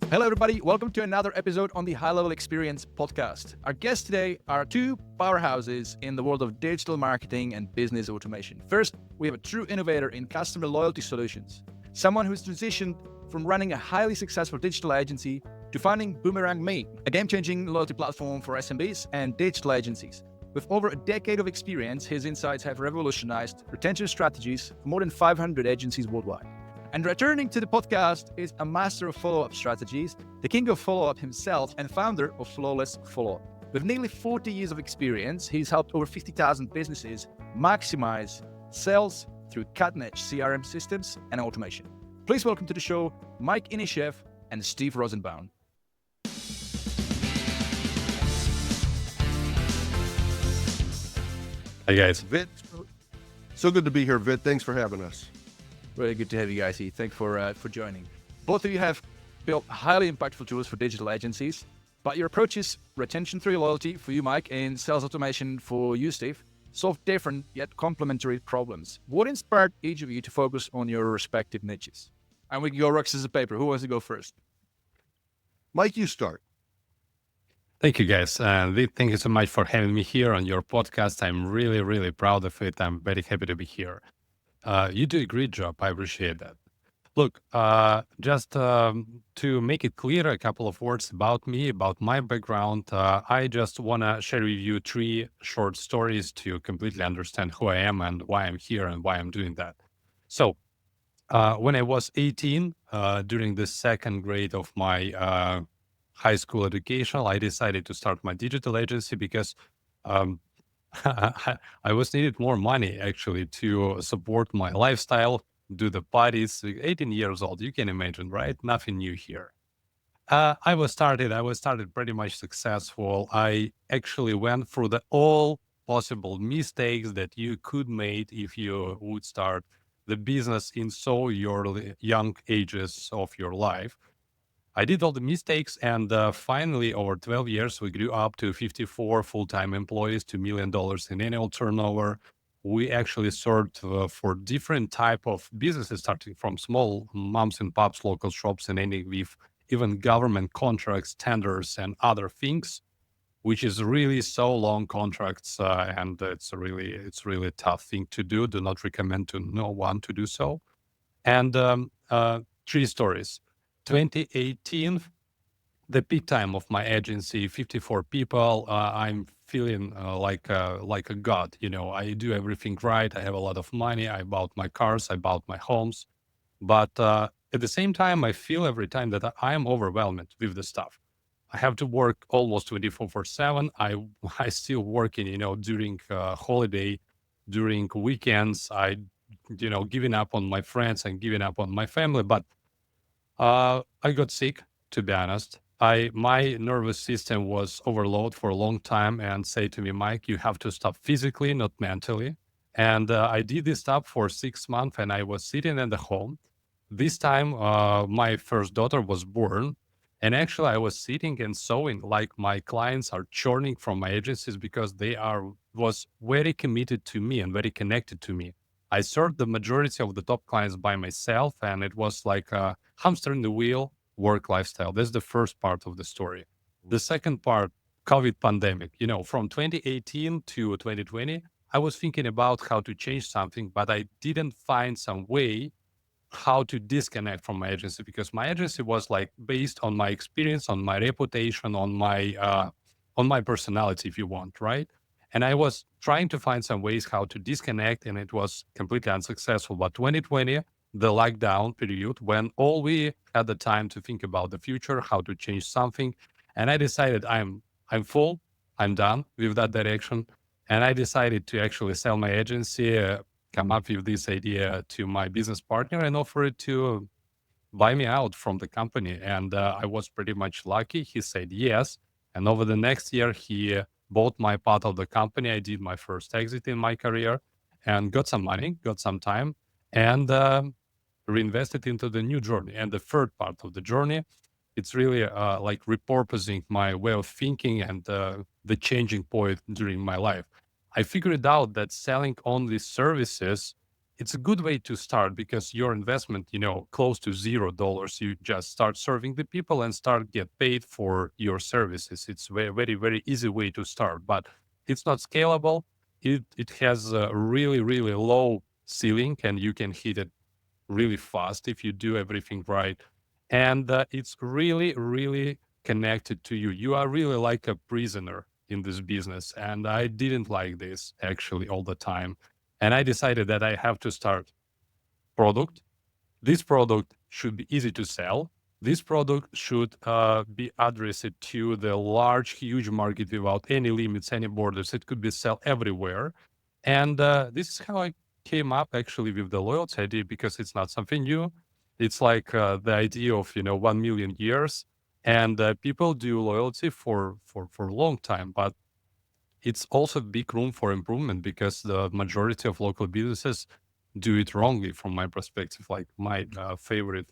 Hello, everybody. Welcome to another episode on the HighLevel Experience Podcast. Our guests today are two powerhouses in the world of digital marketing and business automation. First, we have a true innovator in customer loyalty solutions, someone who's transitioned from running a highly successful digital agency to founding BoomerangMe, a game-changing loyalty platform for SMBs and digital agencies. With over a decade of experience, his insights have revolutionized retention strategies for more than 500 agencies worldwide. And returning to the podcast is a master of follow-up strategies, the king of follow-up himself and founder of Flawless Followup. With nearly 40 years of experience, he's helped over 50,000 businesses maximize sales through cutting-edge CRM systems and automation. Please welcome to the show, Mike Inishev and Steve Rosenbaum. Hey guys. Vit, so good to be here, Vit. Thanks for having us. Really good to have you guys here. Thanks for joining. Both of you have built highly impactful tools for digital agencies, but your approach is retention through loyalty for you, Mike, and sales automation for you, Steve, solve different yet complementary problems. What inspired each of you to focus on your respective niches? And we can go rock, scissors, paper. Who wants to go first? Mike, you start. Thank you guys. Vit, thank you so much for having me here on your podcast. I'm really, really proud of it. I'm very happy to be here. You do a great job. I appreciate that. Look, just to make it clear, a couple of words about me, about my background. I just want to share with you 3 short stories to completely understand who I am and why I'm here and why I'm doing that. So when I was 18, during the second grade of my high school education, I decided to start my digital agency because I was needed more money actually to support my lifestyle, do the parties. 18 years old, you can imagine, right? Nothing new here. I was started pretty much successful. I actually went through all possible mistakes that you could make if you would start the business in so young ages of your life. I did all the mistakes, and finally, over 12 years, we grew up to 54 full-time employees, $2 million in annual turnover. We actually served for different type of businesses, starting from small moms and pops, local shops, and ending with even government contracts, tenders, and other things, which is really so long contracts, and it's really a tough thing to do. Do not recommend to no one to do so. And 3 stories. 2018, the peak time of my agency, 54 people. I'm feeling like a god. You know, I do everything right. I have a lot of money. I bought my cars. I bought my homes. But at the same time, I feel every time that I am overwhelmed with the stuff. I have to work almost 24/7. I still working, during holiday, during weekends. Giving up on my friends and giving up on my family. But I got sick, to be honest. My nervous system was overloaded for a long time and say to me, Mike, you have to stop physically, not mentally. And I did this stuff for 6 months, and I was sitting in the home. This time, my first daughter was born. And actually, I was sitting and sewing like my clients are churning from my agencies because was very committed to me and very connected to me. I served the majority of the top clients by myself, and it was like a hamster in the wheel work lifestyle. That's the first part of the story. The second part, COVID pandemic. From 2018 to 2020, I was thinking about how to change something, but I didn't find some way how to disconnect from my agency, because my agency was like based on my experience, on my reputation, on my personality, if you want, right? And I was trying to find some ways how to disconnect, and it was completely unsuccessful. But 2020, the lockdown period, when all we had the time to think about the future, how to change something, and I decided I'm full, I'm done with that direction, and I decided to actually sell my agency, come up with this idea to my business partner, and offer it to buy me out from the company. And I was pretty much lucky. He said yes, and over the next year, he bought my part of the company. I did my first exit in my career and got some money, got some time, and reinvested into the new journey. And the third part of the journey, it's really like repurposing my way of thinking and the changing point during my life. I figured out that selling only services it's a good way to start because your investment, close to $0. You just start serving the people and start get paid for your services. It's very, very, very easy way to start, but it's not scalable. It has a really, really low ceiling, and you can hit it really fast if you do everything right. And it's really, really connected to you. You are really like a prisoner in this business. And I didn't like this actually all the time. And I decided that I have to start product. This product should be easy to sell. This product should be addressed to the large, huge market without any limits, any borders. It could be sell everywhere. And this is how I came up actually with the loyalty idea because it's not something new. It's like the idea of 1 million years, and people do loyalty for a long time. But it's also big room for improvement because the majority of local businesses do it wrongly from my perspective. Like my favorite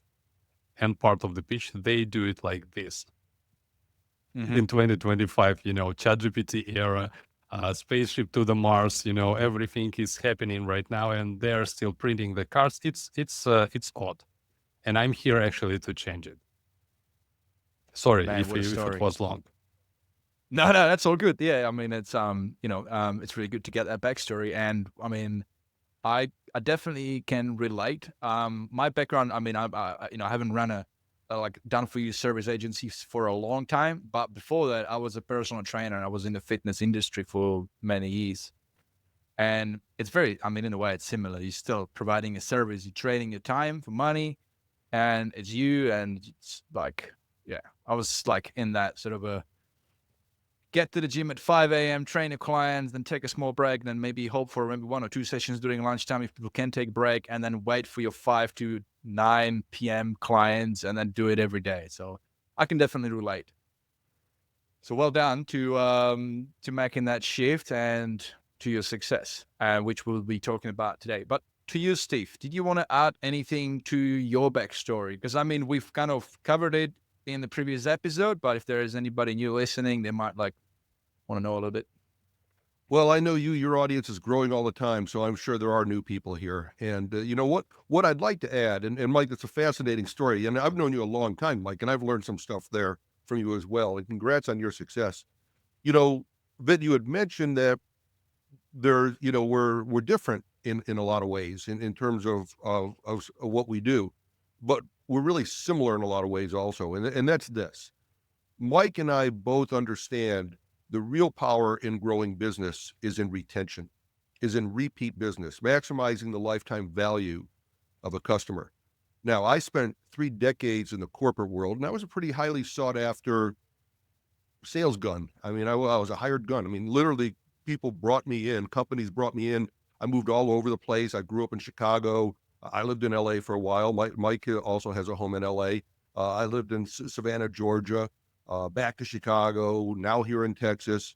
end part of the pitch, they do it like this. In 2025, ChatGPT era, spaceship to the Mars, everything is happening right now, and they're still printing the cards. It's odd, and I'm here actually to change it. Sorry Man, what a if it story. was long. No, that's all good. Yeah, I mean, it's really good to get that backstory. And I mean, I definitely can relate. My background, I mean, I haven't run a like done for you service agencies for a long time, but before that, I was a personal trainer. I was in the fitness industry for many years, and it's very, I mean, in a way, it's similar. You're still providing a service. You're trading your time for money, and it's you. And it's like, yeah, I was like in that sort of a get to the gym at 5 a.m., train your clients, then take a small break, then maybe hope for maybe 1 or 2 sessions during lunchtime if people can take a break, and then wait for your 5 to 9 p.m. clients, and then do it every day. So I can definitely relate. So well done to making that shift and to your success, which we'll be talking about today. But to you, Steve, did you want to add anything to your backstory? Because I mean, we've kind of covered it in the previous episode, but if there is anybody new listening, they might like want to know a little bit. Well, I know your audience is growing all the time, so I'm sure there are new people here. And you know what I'd like to add, and Mike, it's a fascinating story. And I've known you a long time, Mike, and I've learned some stuff there from you as well. And congrats on your success. You know, Vit, you had mentioned that we're different in a lot of ways in terms of what we do, but we're really similar in a lot of ways also. And that's this. Mike and I both understand the real power in growing business is in retention, is in repeat business, maximizing the lifetime value of a customer. Now, I spent 3 decades in the corporate world, and I was a pretty highly sought after sales gun. I mean, I was a hired gun. I mean, literally, people brought me in, companies brought me in. I moved all over the place. I grew up in Chicago. I lived in LA for a while. Mike also has a home in LA. I lived in Savannah, Georgia, back to Chicago, now here in Texas.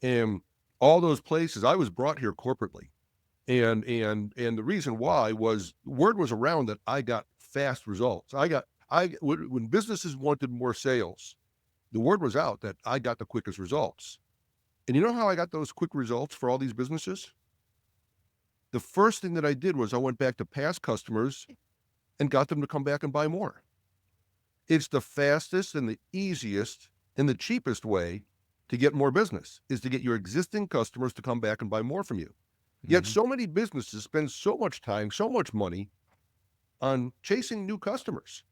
And all those places, I was brought here corporately. And the reason why was word was around that I got fast results. When businesses wanted more sales, the word was out that I got the quickest results. And you know how I got those quick results for all these businesses? The first thing that I did was I went back to past customers and got them to come back and buy more. It's the fastest and the easiest and the cheapest way to get more business is to get your existing customers to come back and buy more from you. Yet so many businesses spend so much time, so much money on chasing new customers.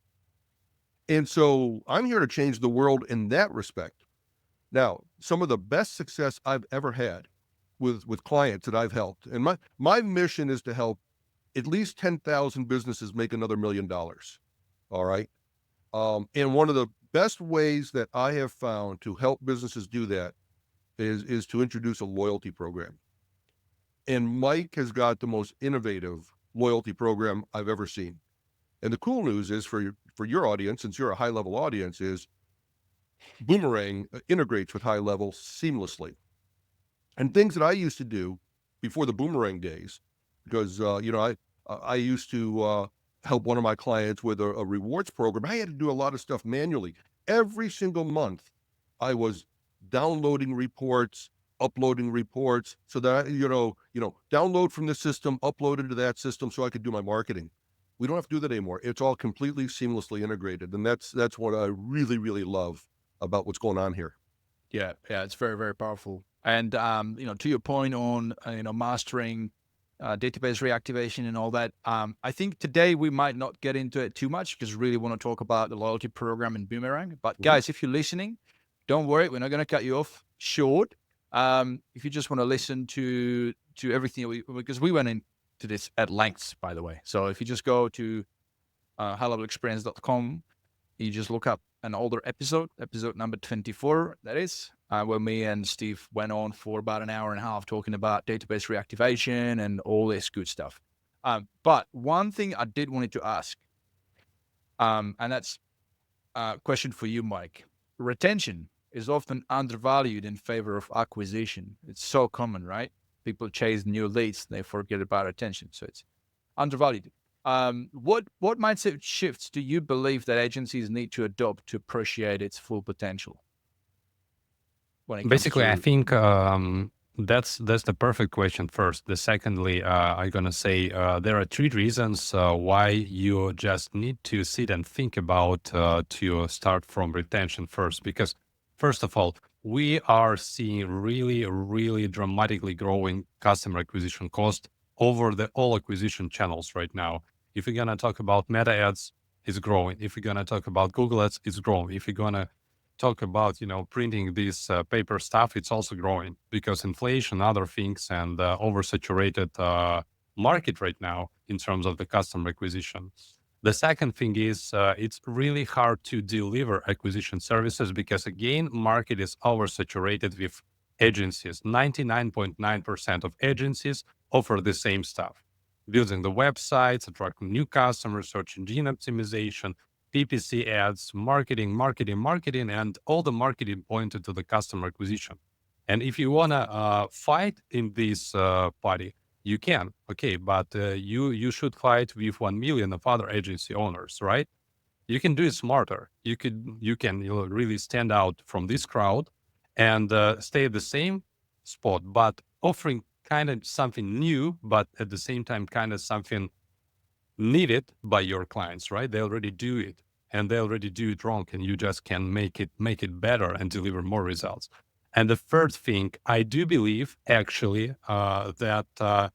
And so I'm here to change the world in that respect. Now, some of the best success I've ever had with clients that I've helped, and my mission is to help at least 10,000 businesses make another $1 million. All right. And one of the best ways that I have found to help businesses do that is to introduce a loyalty program. And Mike has got the most innovative loyalty program I've ever seen. And the cool news is for your audience, since you're a high-level audience, is Boomerang integrates with HighLevel seamlessly. And things that I used to do before the Boomerang days, because I used to help one of my clients with a rewards program. I had to do a lot of stuff manually. Every single month, I was downloading reports, uploading reports so that, download from this system, upload into that system so I could do my marketing. We don't have to do that anymore. It's all completely seamlessly integrated. And that's what I really, really love about what's going on here. Yeah, it's very, very powerful. And to your point on mastering database reactivation and all that, I think today we might not get into it too much because we really want to talk about the loyalty program in Boomerang. But guys, if you're listening, don't worry, we're not going to cut you off short. If you just want to listen to everything, because we went into this at length, by the way. So if you just go to HighLevelExperience.com, you just look up an older episode number 24, that is, where me and Steve went on for about an hour and a half talking about database reactivation and all this good stuff. But one thing I did wanted to ask, and that's a question for you, Mike. Retention is often undervalued in favor of acquisition. It's so common, right? People chase new leads, they forget about retention. So it's undervalued. What mindset shifts do you believe that agencies need to adopt to appreciate its full potential? Basically, I think that's the perfect question first. The secondly, I'm gonna say there are 3 reasons why you just need to sit and think about to start from retention first. Because first of all, we are seeing really, really dramatically growing customer acquisition cost over all acquisition channels right now. If you're gonna talk about Meta ads, it's growing. If you're gonna talk about Google ads, it's growing. If you're gonna talk about printing this paper stuff, it's also growing because inflation, other things, and oversaturated market right now in terms of the customer acquisition. The second thing is it's really hard to deliver acquisition services because again, market is oversaturated with agencies. 99.9% of agencies offer the same stuff: building the websites, attracting new customers, search engine optimization, PPC ads, marketing, and all the marketing pointed to the customer acquisition. And if you want to fight in this party, you can, okay, but you should fight with 1 million of other agency owners, right? You can do it smarter. You can really stand out from this crowd and stay at the same spot, but offering kind of something new, but at the same time, kind of something needed by your clients, right? They already do it and they already do it wrong, and you just can make it better and deliver more results. And the third thing, I do believe actually that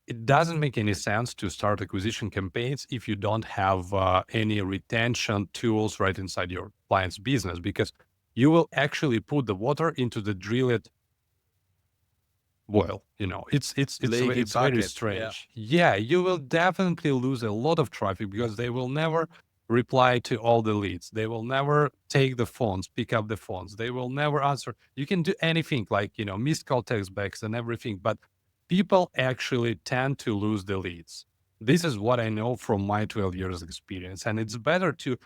it doesn't make any sense to start acquisition campaigns if you don't have any retention tools right inside your client's business, because you will actually put the water into the drilled well. It's very strange. Yeah, you will definitely lose a lot of traffic because they will never reply to all the leads. They will never take the phones, pick up the phones. They will never answer. You can do anything like, missed call text backs and everything, but people actually tend to lose the leads. This is what I know from my 12 years experience. And it's better to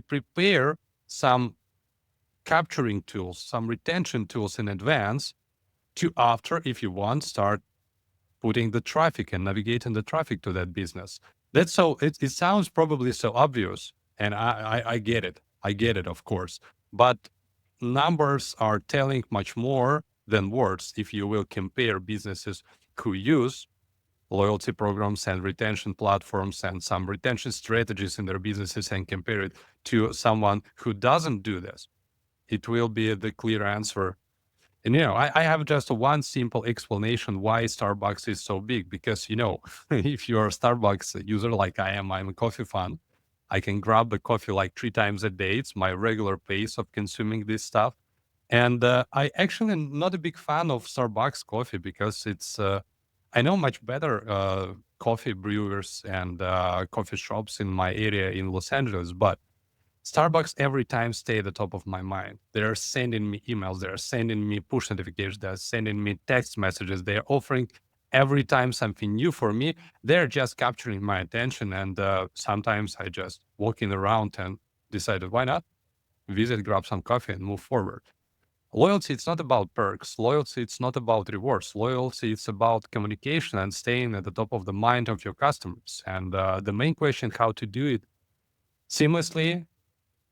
prepare some capturing tools, some retention tools in advance to after, if you want, start putting the traffic and navigating the traffic to that business. That's so, it sounds probably so obvious, and I get it. I get it, of course. But numbers are telling much more than words if you will compare businesses who use loyalty programs and retention platforms and some retention strategies in their businesses and compare it to someone who doesn't do this. It will be the clear answer. And, I have just one simple explanation why Starbucks is so big. Because, if you're a Starbucks user like I am, I'm a coffee fan. I can grab the coffee like 3 times a day. It's my regular pace of consuming this stuff. And I actually am not a big fan of Starbucks coffee because it's, I know much better coffee brewers and coffee shops in my area in Los Angeles, but Starbucks every time stay at the top of my mind. They're sending me emails, they're sending me push notifications, they're sending me text messages, they're offering every time something new for me. They're just capturing my attention, and sometimes I just walking around and decided, why not visit, grab some coffee and move forward. Loyalty, it's not about perks. Loyalty, it's not about rewards. Loyalty, it's about communication and staying at the top of the mind of your customers. And the main question, how to do it seamlessly,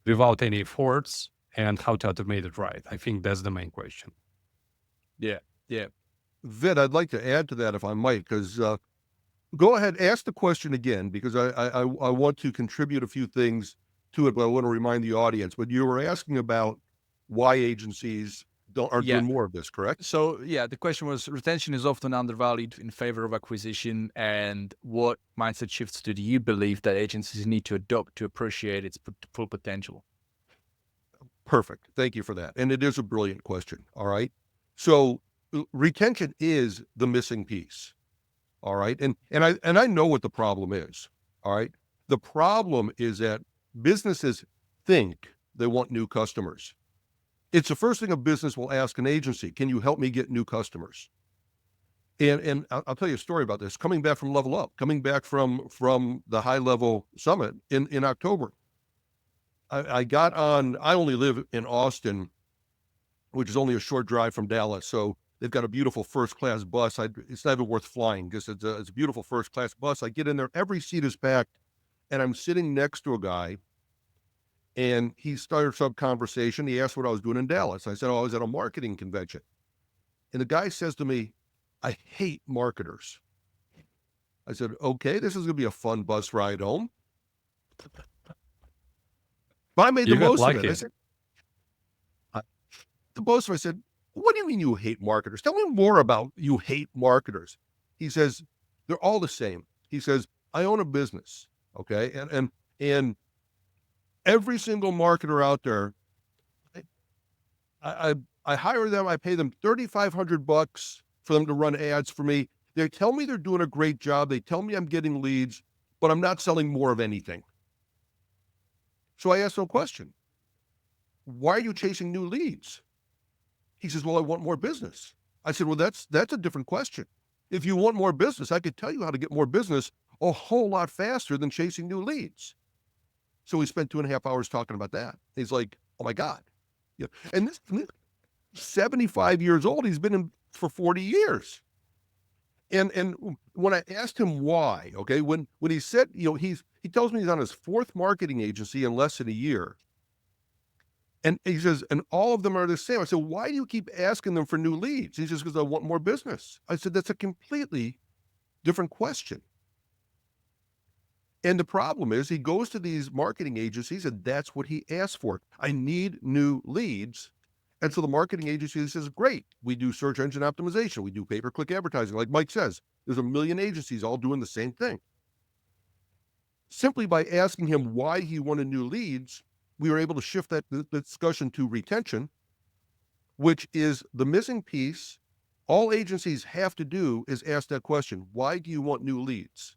without any efforts, and how to automate it right. I think that's the main question. Yeah. Yeah. Vit, I'd like to add to that if I might, because go ahead, ask the question again, because I want to contribute a few things to it, but I want to remind the audience. But you were asking about why agencies aren't Yeah. doing more of this, correct? So yeah, the question was retention is often undervalued in favor of acquisition, and what mindset shifts do you believe that agencies need to adopt to appreciate its full potential? Perfect. Thank you for that. And it is a brilliant question. All right. So retention is the missing piece. All right. And I know what the problem is. All right. The problem is that businesses think they want new customers. It's the first thing a business will ask an agency, can you help me get new customers? And I'll tell you a story about this. Coming back from Level Up, coming back from the High Level Summit in October, I got on, I only live in Austin, which is only a short drive from Dallas. So they've got a beautiful first-class bus. It's not even worth flying because it's a beautiful first-class bus. I get in there, every seat is packed, and I'm sitting next to a guy, and he started some conversation. He asked what I was doing in Dallas. I said, oh, I was at a marketing convention. And the guy says to me, I hate marketers. I said, okay, this is going to be a fun bus ride home. But I made the You got most of it. I lucky. said, the most of it, I said, what do you mean you hate marketers? Tell me more about you hate marketers. He says, they're all the same. He says, I own a business. Okay. And every single marketer out there, I hire them. I pay them $3,500 for them to run ads for me. They tell me they're doing a great job. They tell me I'm getting leads, but I'm not selling more of anything. So I asked him a question. Why are you chasing new leads? He says, well, I want more business. I said, well, that's a different question. If you want more business, I could tell you how to get more business a whole lot faster than chasing new leads. So we spent 2.5 hours talking about that. He's like, oh my God. Yeah. And this 75 years old, he's been in for 40 years. And when I asked him why, okay, when he said, he tells me he's on his 4th marketing agency in less than a year. And he says, and all of them are the same. I said, why do you keep asking them for new leads? He says, because I want more business. I said, that's a completely different question. And the problem is he goes to these marketing agencies and that's what he asks for. I need new leads. And so the marketing agency says, great, we do search engine optimization. We do pay-per-click advertising. Like Mike says, there's a million agencies all doing the same thing. Simply by asking him why he wanted new leads, we were able to shift that discussion to retention, which is the missing piece. All agencies have to do is ask that question. Why do you want new leads?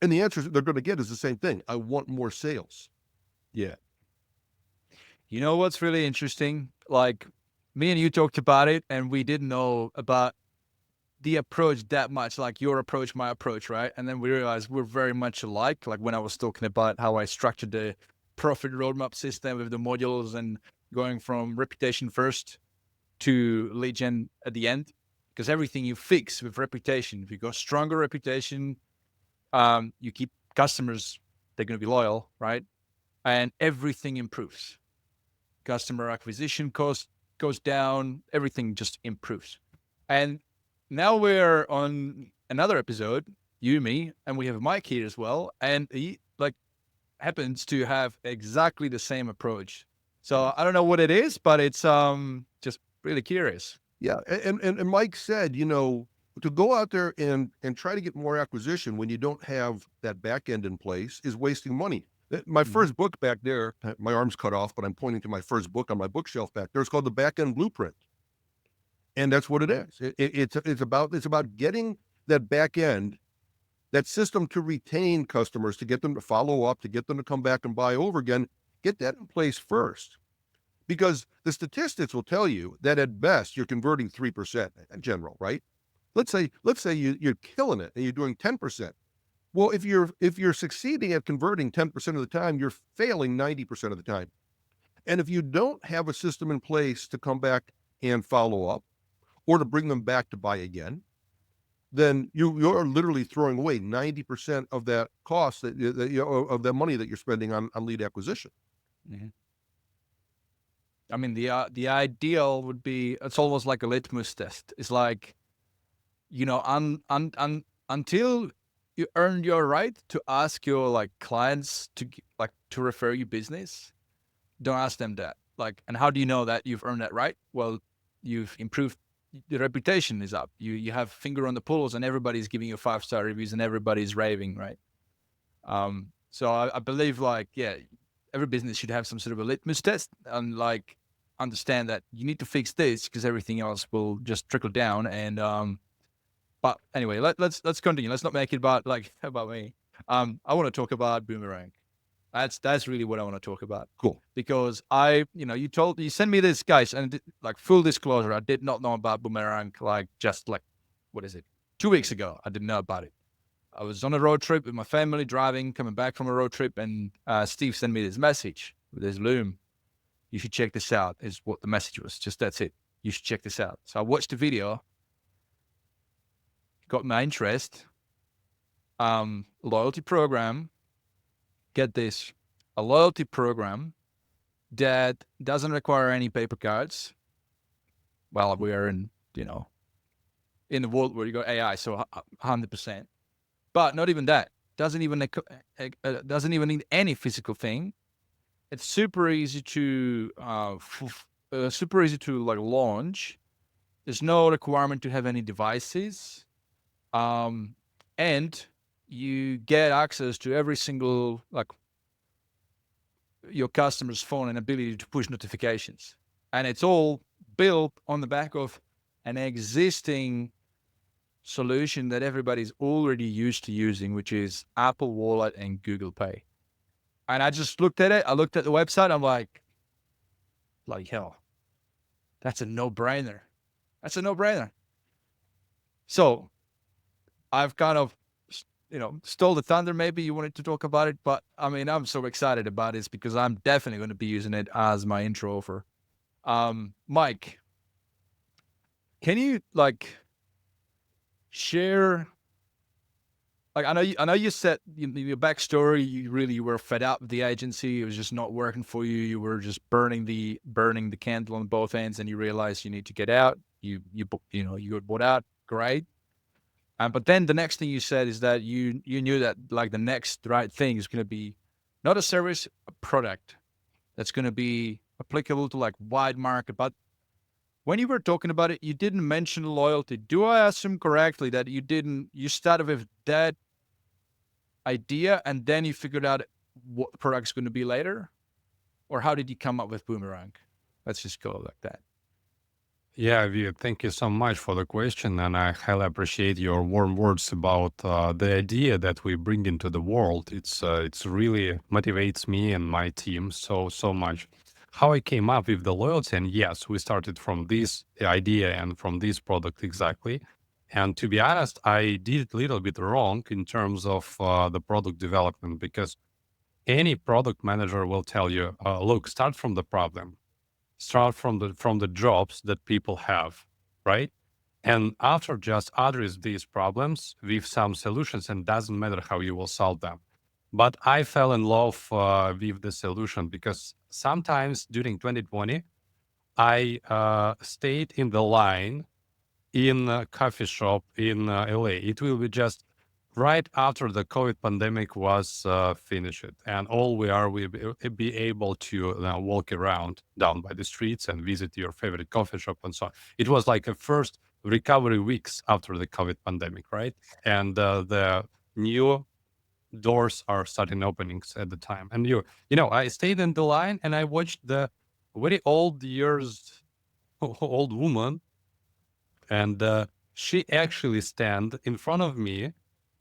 And the answer they're going to get is the same thing. I want more sales. Yeah. You know what's really interesting? Like me and you talked about it and we didn't know about the approach that much, like your approach, my approach, right? And then we realized we're very much alike. Like when I was talking about how I structured the profit roadmap system with the modules and going from reputation first to lead gen at the end, because everything you fix with reputation, if you go stronger reputation, you keep customers, they're going to be loyal, right? And everything improves. Customer acquisition cost goes down, everything just improves. And now we're on another episode, you, me, and we have Mike here as well. And he happens to have exactly the same approach. So I don't know what it is, but it's just really curious. Yeah. And Mike said, to go out there and try to get more acquisition when you don't have that back end in place is wasting money. My first book back there, my arm's cut off, but I'm pointing to my first book on my bookshelf back there. It's called The Back End Blueprint. And that's what it is. It's about getting that back end, that system to retain customers, to get them to follow up, to get them to come back and buy over again. Get that in place first. Because the statistics will tell you that at best you're converting 3% in general, right? Let's say you're killing it and you're doing 10%. Well, if you're succeeding at converting 10% of the time, you're failing 90% of the time. And if you don't have a system in place to come back and follow up or to bring them back to buy again, then you're literally throwing away 90% of that cost of that money that you're spending on lead acquisition. Mm-hmm. I mean, the ideal would be, it's almost like a litmus test. It's like, until you earn your right to ask your like clients to refer you business, don't ask them that. Like, and how do you know that you've earned that right? Well, you've improved. The reputation is up. You have finger on the pulse, and everybody's giving you 5-star reviews, and everybody's raving, right? So I believe, like, yeah, every business should have some sort of a litmus test, and like understand that you need to fix this because everything else will just trickle down. And but anyway, let's continue. Let's not make it about me. I want to talk about Boomerang. That's really what I want to talk about. Cool. Because you sent me this, guys, and like, full disclosure, I did not know about Boomerang, like, just like, what is it, 2 weeks ago. I didn't know about it. I was on a road trip with my family, driving, coming back from a road trip, and Steve sent me this message with this Loom. You should check this out, is what the message was. Just that's it. You should check this out. So I watched the video, got my interest. Loyalty program. Get this, a loyalty program that doesn't require any paper cards. Well, we are in the world where you got AI, so 100%. But not even that. Doesn't even need any physical thing. It's super easy to like launch. There's no requirement to have any devices, and you get access to every single, like, your customer's phone and ability to push notifications. And it's all built on the back of an existing solution that everybody's already used to using, which is Apple Wallet and Google Pay. And I just looked at it. I looked at the website. I'm like hell, that's a no-brainer. That's a no-brainer. So I've kind of, stole the thunder. Maybe you wanted to talk about it, but I mean, I'm so excited about this because I'm definitely going to be using it as my intro offer. Mike, can you like share? Like, I know you said your backstory. You were fed up with the agency. It was just not working for you. You were just burning the candle on both ends, and you realized you need to get out. You got bought out. Great. But then the next thing you said is that you knew that, like, the next right thing is going to be not a service, a product that's going to be applicable to like wide market. But when you were talking about it, you didn't mention loyalty. Do I assume correctly that you started with that idea and then you figured out what the product's going to be later? Or how did you come up with Boomerang? Let's just go like that. Yeah, Vit, thank you so much for the question. And I highly appreciate your warm words about the idea that we bring into the world. It's really motivates me and my team so much. How I came up with the loyalty, and yes, we started from this idea and from this product exactly. And to be honest, I did it a little bit wrong in terms of the product development, because any product manager will tell you, look, start from the problem. Start from the jobs that people have, right? And after, just address these problems with some solutions, and doesn't matter how you will solve them. But I fell in love with the solution because sometimes during 2020, I stayed in the line in a coffee shop in LA. It will be just right after the COVID pandemic was finished, and all we be able to walk around down by the streets and visit your favorite coffee shop and so on. It was like a first recovery weeks after the COVID pandemic, right? And the new doors are starting openings at the time. And I stayed in the line and I watched the very old old woman, and she actually stand in front of me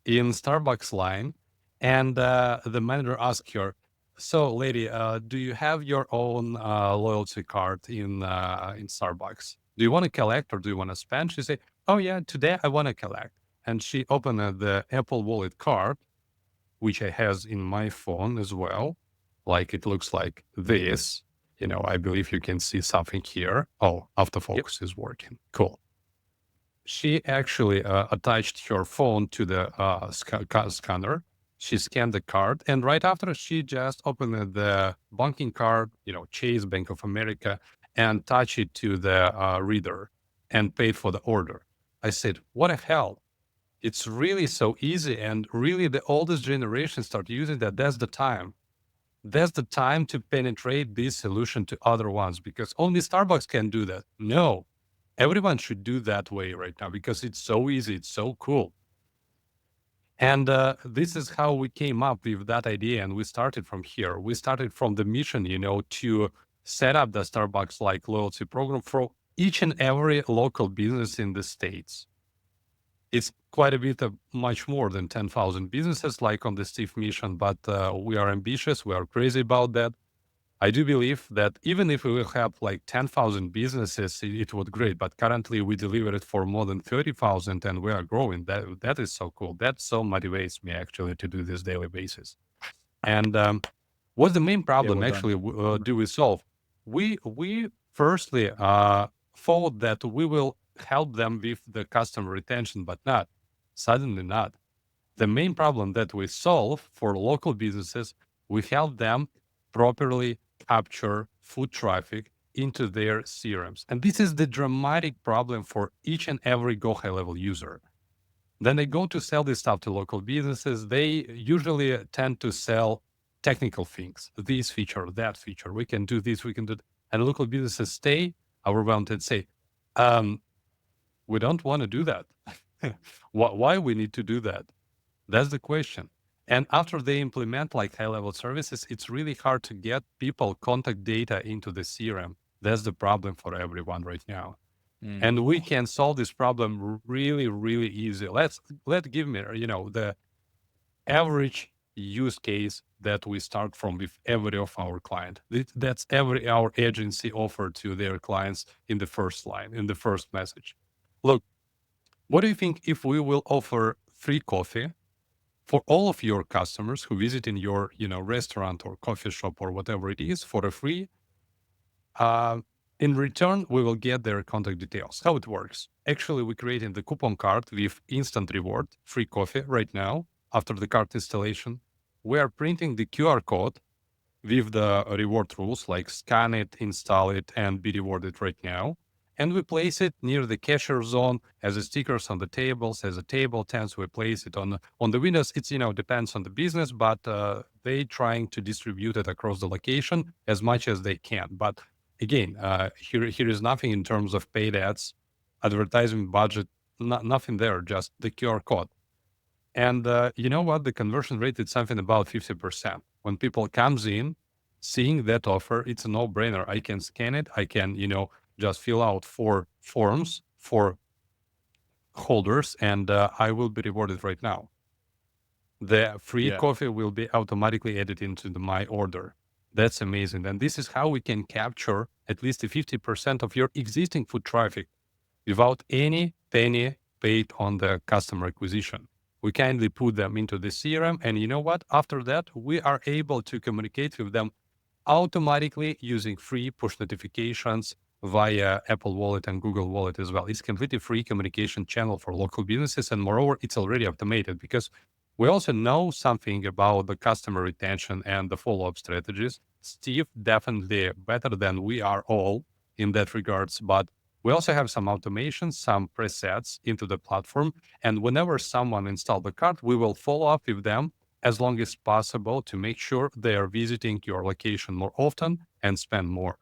in Starbucks line, and the manager asked her, "So, lady, do you have your own loyalty card in Starbucks? Do you want to collect or do you want to spend?" She said, "Oh yeah, today I want to collect." And she opened the Apple Wallet card, which I has in my phone as well. Like, it looks like this. I believe you can see something here. Oh, autofocus is working. Cool. She actually attached her phone to the scanner. She scanned the card, and right after, she just opened the banking card, Chase, Bank of America, and touch it to the reader and paid for the order. I said, what the hell? It's really so easy. And really the oldest generation start using that. That's the time. That's the time to penetrate this solution to other ones, because only Starbucks can do that. No, everyone should do that way right now because it's so easy. It's so cool. And this is how we came up with that idea. And we started from here. We started from the mission, to set up the Starbucks-like loyalty program for each and every local business in the States. It's quite a bit of much more than 10,000 businesses like on the Steve mission, but we are ambitious. We are crazy about that. I do believe that even if we will have like 10,000 businesses, it would great. But currently we deliver it for more than 30,000 and we are growing. That is so cool. That so motivates me actually to do this daily basis. And what's the main problem actually do we solve? We firstly thought that we will help them with the customer retention, but suddenly not. The main problem that we solve for local businesses, we help them properly capture foot traffic into their CRMs. And this is the dramatic problem for each and every Go High Level user. Then they go to sell this stuff to local businesses. They usually tend to sell technical things, this feature, that feature. We can do this, we can do that. And local businesses stay overwhelmed and say, we don't want to do that. Why we need to do that? That's the question. And after they implement like high-level services, it's really hard to get people contact data into the CRM. That's the problem for everyone right now. And we can solve this problem really, really easy. Let's give me, the average use case that we start from with every of our client. That's every our agency offer to their clients in the first line, in the first message. Look, what do you think if we will offer free coffee for all of your customers who visit in your, restaurant or coffee shop or whatever it is for a free? In return, we will get their contact details. How it works? Actually, we're creating the coupon card with instant reward, free coffee right now after the card installation. We are printing the QR code with the reward rules like scan it, install it, and be rewarded right now. And we place it near the cashier zone as a stickers on the tables, as a table tents. We place it on the windows. It's, depends on the business, but they trying to distribute it across the location as much as they can. But again, here is nothing in terms of paid ads, advertising budget, nothing there, just the QR code. And you know what? The conversion rate is something about 50%. When people comes in, seeing that offer, it's a no-brainer. I can scan it. I can, just fill out 4 forms for holders, and I will be rewarded right now. The free coffee will be automatically added into my order. That's amazing. And this is how we can capture at least 50% of your existing foot traffic without any penny paid on the customer acquisition. We kindly put them into the CRM, and you know what? After that, we are able to communicate with them automatically using free push notifications via Apple Wallet and Google Wallet as well. It's completely free communication channel for local businesses. And moreover, it's already automated because we also know something about the customer retention and the follow-up strategies. Steve, definitely better than we are all in that regards, but we also have some automation, some presets into the platform. And whenever someone installs the cart, we will follow up with them as long as possible to make sure they are visiting your location more often and spend more.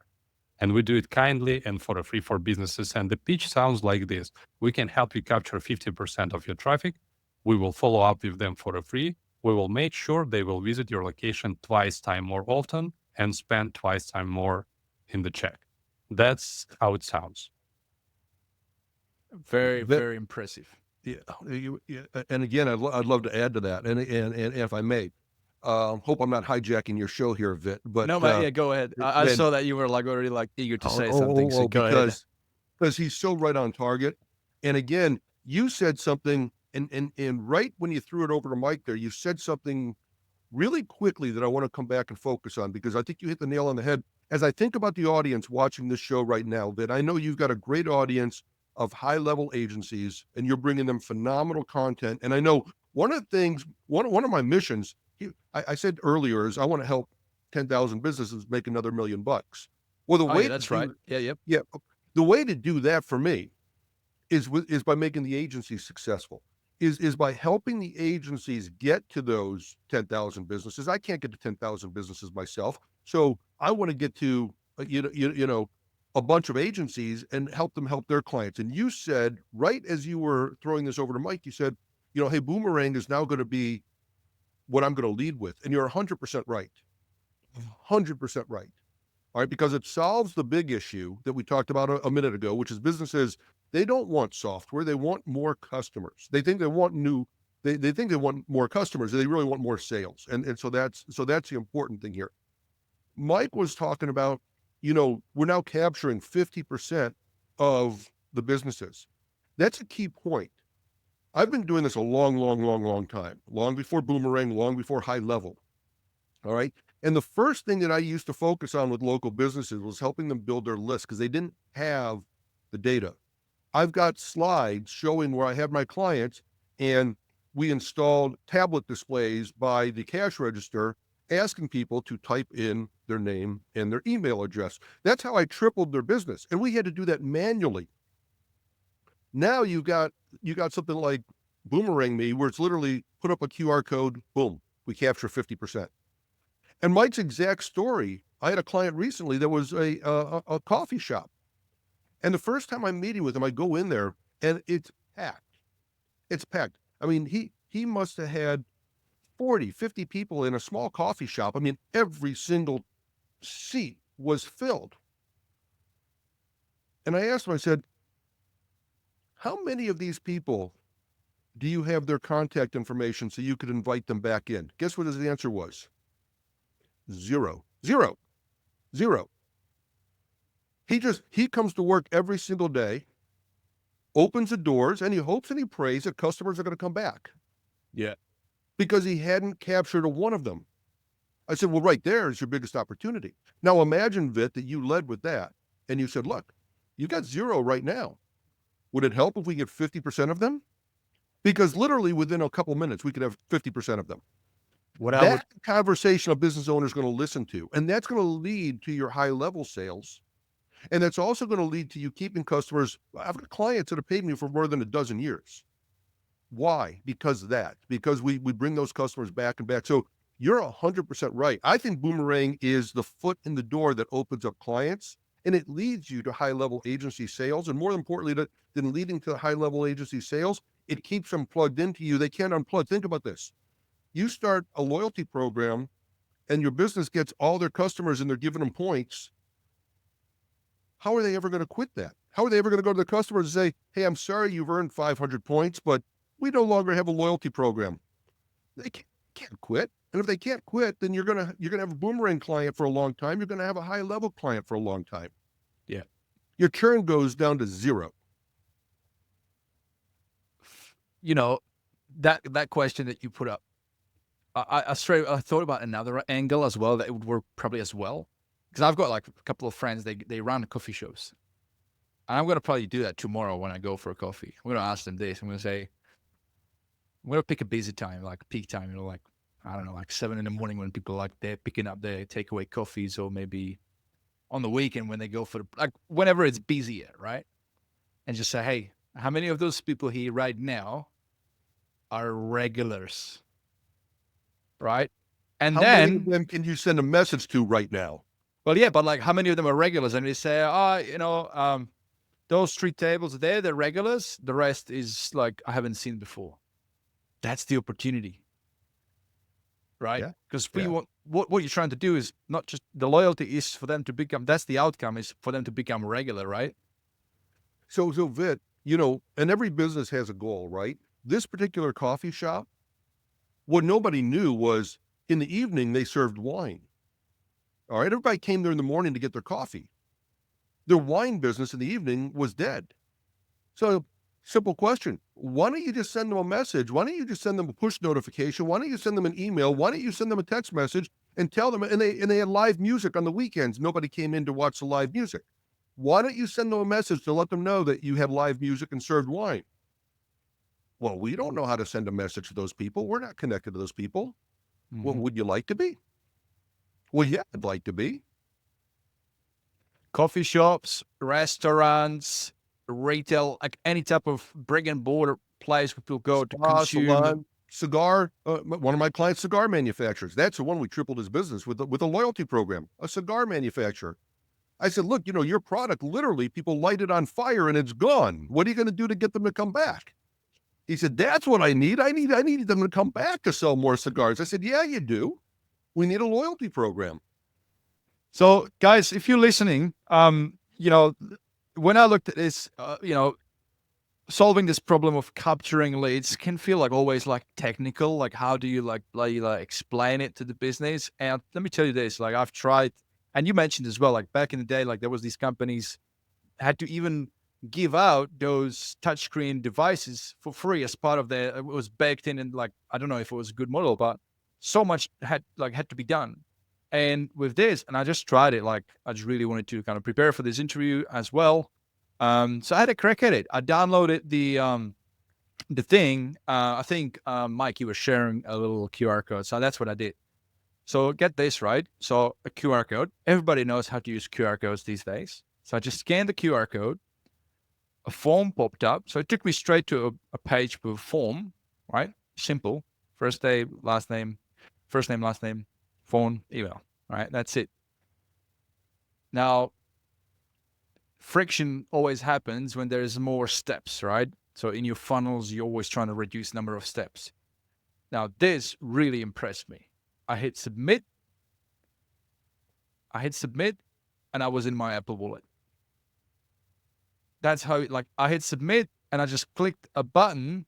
And we do it kindly and for free for businesses. And the pitch sounds like this. We can help you capture 50% of your traffic. We will follow up with them for free. We will make sure they will visit your location twice time more often and spend twice time more in the check. That's how it sounds. Very, very impressive. Yeah, and again, I'd love to add to that. And if I may, hope I'm not hijacking your show here, Vit. But no, but go ahead. I saw that you were already eager to say something. So go ahead. Because he's so right on target. And again, you said something, and right when you threw it over to Mike there, you said something really quickly that I want to come back and focus on, because I think you hit the nail on the head. As I think about the audience watching this show right now, Vit, I know you've got a great audience of high-level agencies, and you're bringing them phenomenal content. And I know one of the things, one of my missions, I said earlier, is I want to help 10,000 businesses make another $1 million. Well, the Oh, way yeah, to that's do, right. Yeah, yep. yeah, the way to do that for me is by making the agency successful. Is by helping the agencies get to those 10,000 businesses. I can't get to 10,000 businesses myself, so I want to get to a bunch of agencies and help them help their clients. And you said, right as you were throwing this over to Mike, you said, hey, Boomerang is now going to be what I'm going to lead with, and you're 100% right, 100% right. All right, because it solves the big issue that we talked about a minute ago, which is businesses, they don't want software, they want more customers. They think they want they think they want more customers, they really want more sales. And so that's the important thing here. Mike was talking about, we're now capturing 50% of the businesses. That's a key point. I've been doing this a long time, long before Boomerang, long before HighLevel. All right. And the first thing that I used to focus on with local businesses was helping them build their list because they didn't have the data. I've got slides showing where I have my clients, and we installed tablet displays by the cash register, asking people to type in their name and their email address. That's how I tripled their business. And we had to do that manually. Now you got something like BoomerangMe, where it's literally put up a QR code, boom, we capture 50%. And Mike's exact story, I had a client recently that was a coffee shop. And the first time I'm meeting with him, I go in there and it's packed. It's packed. I mean, he must have had 40, 50 people in a small coffee shop. I mean, every single seat was filled. And I asked him, I said, how many of these people do you have their contact information so you could invite them back in? Guess what his answer was? Zero. He comes to work every single day, opens the doors, and he hopes and he prays that customers are going to come back. Yeah. Because he hadn't captured a one of them. I said, well, right there is your biggest opportunity. Now imagine, Vit, that you led with that and you said, look, you got zero right now. Would it help if we get 50% of them? Because literally within a couple minutes, we could have 50% of them. That conversation a business owner is going to listen to, and that's going to lead to your high-level sales. And that's also going to lead to you keeping customers. I've got clients that have paid me for more than a dozen years. Why? Because we bring those customers back and back. So you're 100% right. I think Boomerang is the foot in the door that opens up clients, and it leads you to high-level agency sales. And more importantly than leading to high-level agency sales, it keeps them plugged into you. They can't unplug. Think about this. You start a loyalty program and your business gets all their customers and they're giving them points. How are they ever going to quit that? How are they ever going to go to the customers and say, hey, I'm sorry you've earned 500 points, but we no longer have a loyalty program? They can't quit. And if they can't quit, then you're going to have a Boomerang client for a long time. You're going to have a high-level client for a long time. Yeah. Your churn goes down to zero. That question that you put up, I thought about another angle as well that it would work probably as well. Because I've got like a couple of friends, they run coffee shops. And I'm going to probably do that tomorrow when I go for a coffee. I'm going to ask them this. I'm going to say, I'm going to pick a busy time, like peak time, like, I don't know, like 7 a.m. when people like they're picking up their takeaway coffees, or maybe on the weekend when they go for like whenever it's busier, right? And just say, hey, how many of those people here right now are regulars? Right? And how then, many of them can you send a message to right now? Well, yeah, but like how many of them are regulars? And they say, those 3 tables there, they're regulars. The rest is like, I haven't seen before. That's the opportunity. Right? Because want what you're trying to do is not just the loyalty is for them to become, that's the outcome, is for them to become regular, right? So Vit, and every business has a goal, right? This particular coffee shop, what nobody knew was in the evening, they served wine. All right. Everybody came there in the morning to get their coffee. Their wine business in the evening was dead. So simple question. Why don't you just send them a message? Why don't you just send them a push notification? Why don't you send them an email? Why don't you send them a text message and tell them, and they had live music on the weekends. Nobody came in to watch the live music. Why don't you send them a message to let them know that you have live music and served wine? Well, we don't know how to send a message to those people. We're not connected to those people. Mm-hmm. Well, would you like to be? Well, yeah, I'd like to be. coffee shops, restaurants, retail, like any type of brick and mortar place where people go to consume. Salon, cigar. One of my clients, cigar manufacturers. That's the one we tripled his business with a loyalty program. A cigar manufacturer. I said, look, your product, literally, people light it on fire and it's gone. What are you going to do to get them to come back? He said, that's what I need. I need them to come back to sell more cigars. I said, yeah, you do. We need a loyalty program. So, guys, if you're listening, when I looked at this, solving this problem of capturing leads can feel like always like technical. Like, how do you explain it to the business? And let me tell you this, like I've tried, and you mentioned as well, like back in the day, like there was these companies had to even give out those touchscreen devices for free as part of it was baked in, and like, I don't know if it was a good model, but so much had to be done. And with this, and I just tried it, like I just really wanted to kind of prepare for this interview as well. So I had a crack at it. I downloaded the thing. I think, Mike, you were sharing a little QR code. So that's what I did. So get this, right? So a QR code, everybody knows how to use QR codes these days. So I just scanned the QR code, a form popped up. So it took me straight to a page with a form, right? Simple. First name, last name, phone, email, right? That's it. Now, friction always happens when there's more steps, right? So in your funnels, you're always trying to reduce number of steps. Now, this really impressed me. I hit submit, and I was in my Apple Wallet. That's how, I hit submit, and I just clicked a button,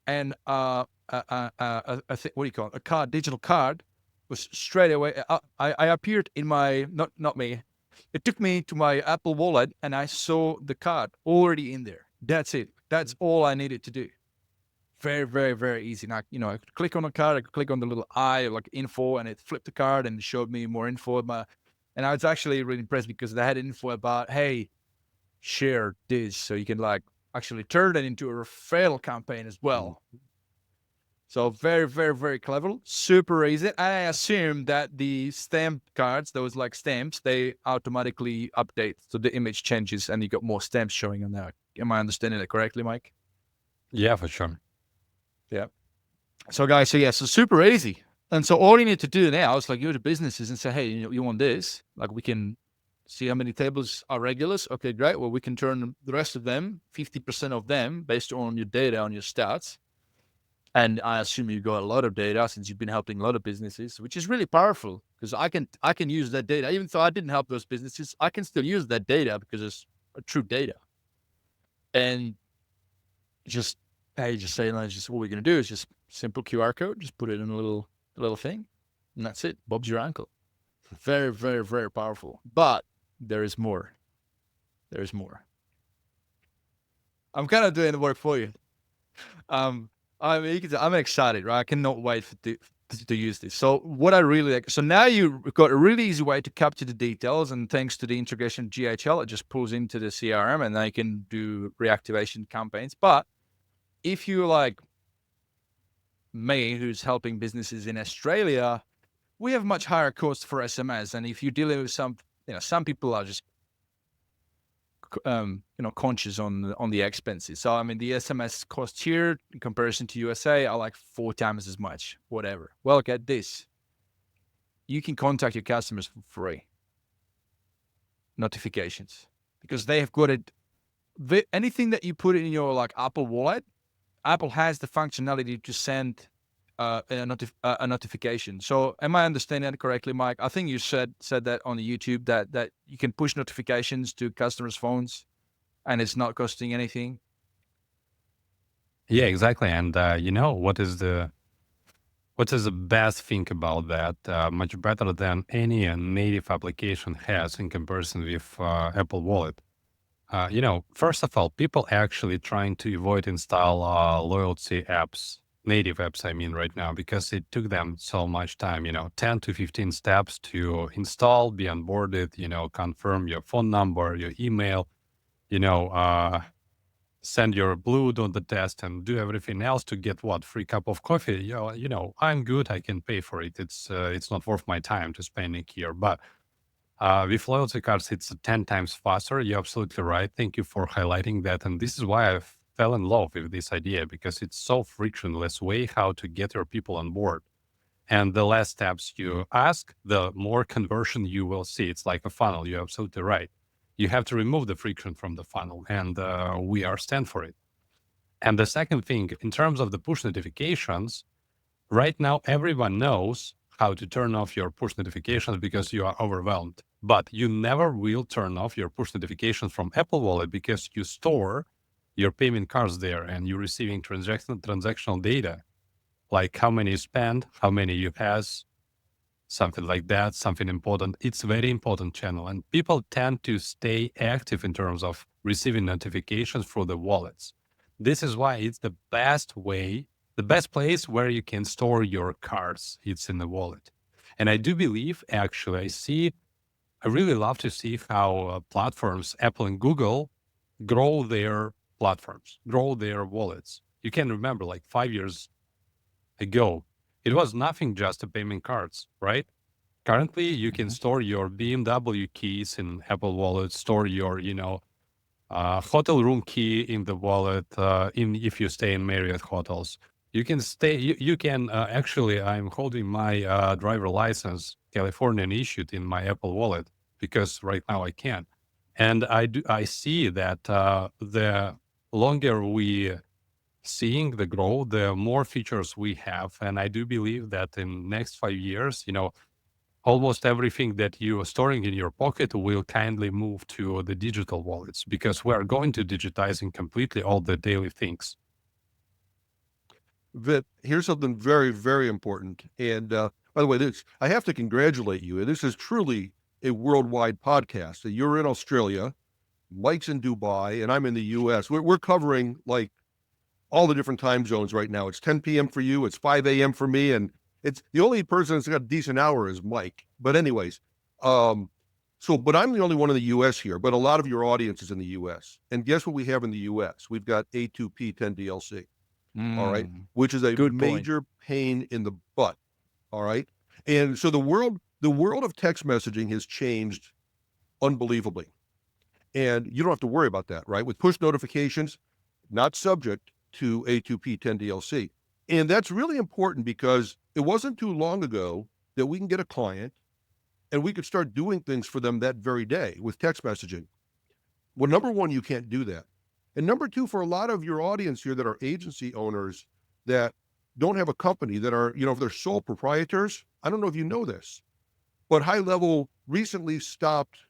and what do you call it? A card, digital card, was straight away. I appeared in my, not me. It took me to my Apple Wallet, and I saw the card already in there. That's it. That's all I needed to do. Very, very, very easy. Now, I could click on the card, I could click on the little eye, like info, and it flipped the card and showed me more info about. And I was actually really impressed because they had info about, hey, share this, so you can actually turn it into a referral campaign as well. So very, very, very clever, super easy. I assume that the stamp cards, those stamps, they automatically update, so the image changes and you got more stamps showing on there. Am I understanding it correctly, Mike? Yeah, for sure. Yeah. So guys, so super easy. And so all you need to do now is go to businesses and say, hey, you want this? We can see how many tables are regulars. Okay, great. Well, we can turn the rest of them, 50% of them, based on your data, on your stats. And I assume you got a lot of data since you've been helping a lot of businesses, which is really powerful because I can use that data. Even though I didn't help those businesses, I can still use that data because it's true data. And just say, just what we're going to do is just simple QR code, just put it in a little thing, and that's it. Bob's your uncle. Very, very, very powerful. But there is more. There's more. I'm kind of doing the work for you. I'm excited, right? I cannot wait to use this. So what I really like, so now you've got a really easy way to capture the details, and thanks to the integration GHL, it just pulls into the CRM and they can do reactivation campaigns. But if you like me, who's helping businesses in Australia, we have much higher costs for SMS. And if you're dealing with some people are just conscious on the expenses. So the SMS cost here in comparison to USA are 4 times as much, whatever. Well, get this. You can contact your customers for free. Notifications. Because they have got it. Anything that you put in your Apple Wallet, Apple has the functionality to send a notification. So am I understanding that correctly, Mike? I think you said that on the YouTube that you can push notifications to customers' phones and it's not costing anything. Yeah, exactly. And what is the best thing about that? Much better than any native application has in comparison with Apple Wallet. First of all, people actually trying to avoid install loyalty apps, native apps, right now, because it took them so much time, 10 to 15 steps to install, be onboarded, confirm your phone number, your email, send your blood on the test and do everything else to get free cup of coffee. I'm good. I can pay for it. It's not worth my time to spending here. But With loyalty cards, it's 10 times faster. You're absolutely right. Thank you for highlighting that. And this is why I fell in love with this idea, because it's so frictionless way how to get your people on board. And the less steps you ask, the more conversion you will see. It's like a funnel. You're absolutely right. You have to remove the friction from the funnel, and we are stand for it. And the second thing, in terms of the push notifications, right now everyone knows how to turn off your push notifications because you are overwhelmed. But you never will turn off your push notifications from Apple Wallet because you store your payment cards there and you're receiving transactional data, like how many you spend, how many you pass, something like that, something important. It's a very important channel. And people tend to stay active in terms of receiving notifications through the wallets. This is why it's the best way, the best place where you can store your cards. It's in the wallet. And I do believe, actually, I really love to see how platforms, Apple and Google, grow their platforms, grow their wallets. You can remember like 5 years ago, it was nothing just a payment cards, right? Currently, you can store your BMW keys in Apple Wallet, store your, hotel room key in the wallet, if you stay in Marriott hotels. You can actually, I'm holding my driver license, Californian issued, in my Apple Wallet because right now I can. And I see that the longer we seeing the growth, the more features we have. And I do believe that in next 5 years, almost everything that you are storing in your pocket will kindly move to the digital wallets because we are going to digitizing completely all the daily things. Vit, here's something very, very important. And by the way, I have to congratulate you. This is truly a worldwide podcast. You're in Australia, Mike's in Dubai, and I'm in the US. We're covering like all the different time zones right now. It's 10 p.m. for you, it's 5 a.m. for me, and it's the only person that's got a decent hour is Mike. But anyways, but I'm the only one in the US here, but a lot of your audience is in the US. And guess what we have in the US? We've got A2P 10DLC. All right, which is a major pain in the butt. All right. And so the world of text messaging has changed unbelievably. And you don't have to worry about that, right? With push notifications, not subject to A2P 10DLC. And that's really important because it wasn't too long ago that we can get a client and we could start doing things for them that very day with text messaging. Well, number one, you can't do that. And number two, for a lot of your audience here that are agency owners that don't have a company, that are, if they're sole proprietors, I don't know if you know this, but HighLevel recently stopped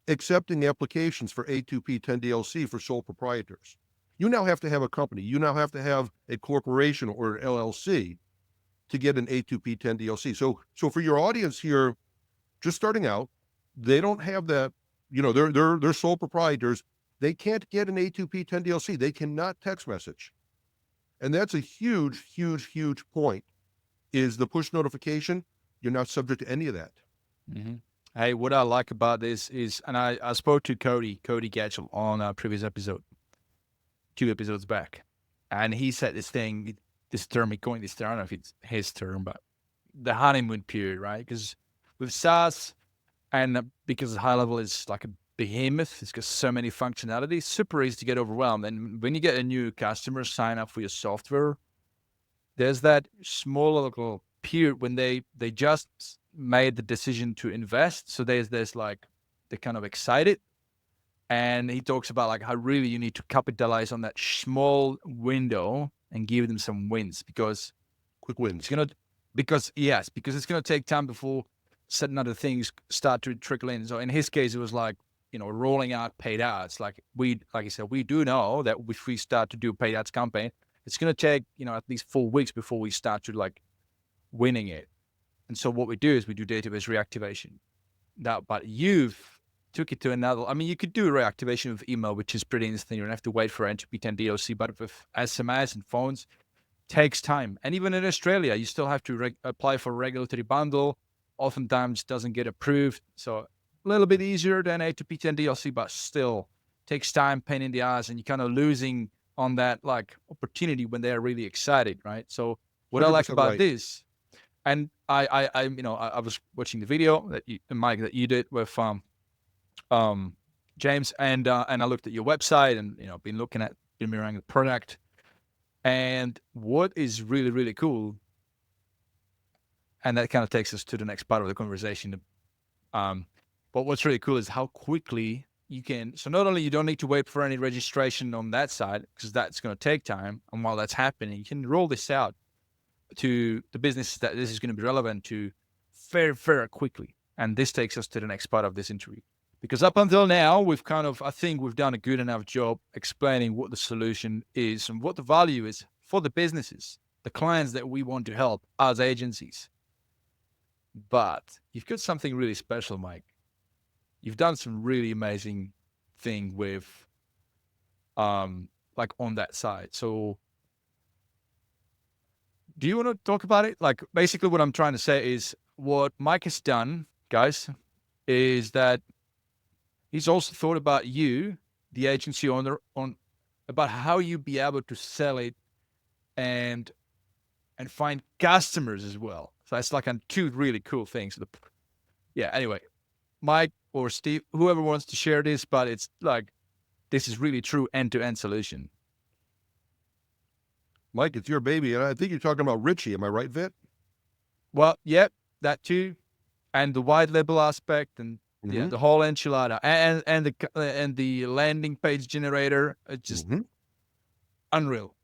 accepting applications for A2P 10DLC for sole proprietors. You now have to have a company. You now have to have a corporation or an LLC to get an A2P 10DLC. So for your audience here, just starting out, they don't have that, they're sole proprietors. They can't get an A2P 10DLC. They cannot text message. And that's a huge, huge, huge point, is the push notification. You're not subject to any of that. Mm-hmm. Hey, what I like about this is, and I spoke to Cody Gatchell on a previous episode, 2 episodes back. And he said this term, he coined this term, I don't know if it's his term, but the honeymoon period, right? Because with SaaS, and because HighLevel is like a behemoth, it's got so many functionalities, super easy to get overwhelmed. And when you get a new customer sign up for your software, there's that small little period when they just made the decision to invest. So there's like, they're kind of excited. And he talks about like how really you need to capitalize on that small window and give them some wins, because quick wins. Because it's gonna take time before certain other things start to trickle in. So in his case, it was like, rolling out paid ads. Like I said, we do know that if we start to do paid ads campaign, it's gonna take, at least 4 weeks before we start to like winning it. And so what we do is we do database reactivation. But you've took it to another. I mean, you could do reactivation with email, which is pretty instant. You don't have to wait for A2P 10DLC, but with SMS and phones, takes time. And even in Australia, you still have to apply for a regulatory bundle. Oftentimes doesn't get approved. So a little bit easier than A2P 10DLC, but still takes time, pain in the ass, and you're kind of losing on that like opportunity when they're really excited, right? So what I like about this, And I was watching the video that Mike, that you did with James, and I looked at your website, and been looking at Boomerang the product. And what is really, really cool, and that kind of takes us to the next part of the conversation. But what's really cool is how quickly you can. So not only you don't need to wait for any registration on that side, because that's going to take time, and while that's happening, you can roll this out to the businesses that this is going to be relevant to very, very quickly. And this takes us to the next part of this interview. Because up until now, I think we've done a good enough job explaining what the solution is and what the value is for the businesses, the clients that we want to help as agencies. But you've got something really special, Mike. You've done some really amazing thing with, like on that side. So do you want to talk about it? Like, basically what I'm trying to say is what Mike has done, guys, is that he's also thought about you, the agency owner, about how you be able to sell it and find customers as well. So that's like two really cool things. Yeah. Anyway, Mike or Steve, whoever wants to share this, but it's like this is really true end-to-end solution. Mike, it's your baby, and I think you're talking about Richie. Am I right, Vit? Well, yep, that too, and the white label aspect, and yeah, the whole enchilada, and the landing page generator, it's just unreal.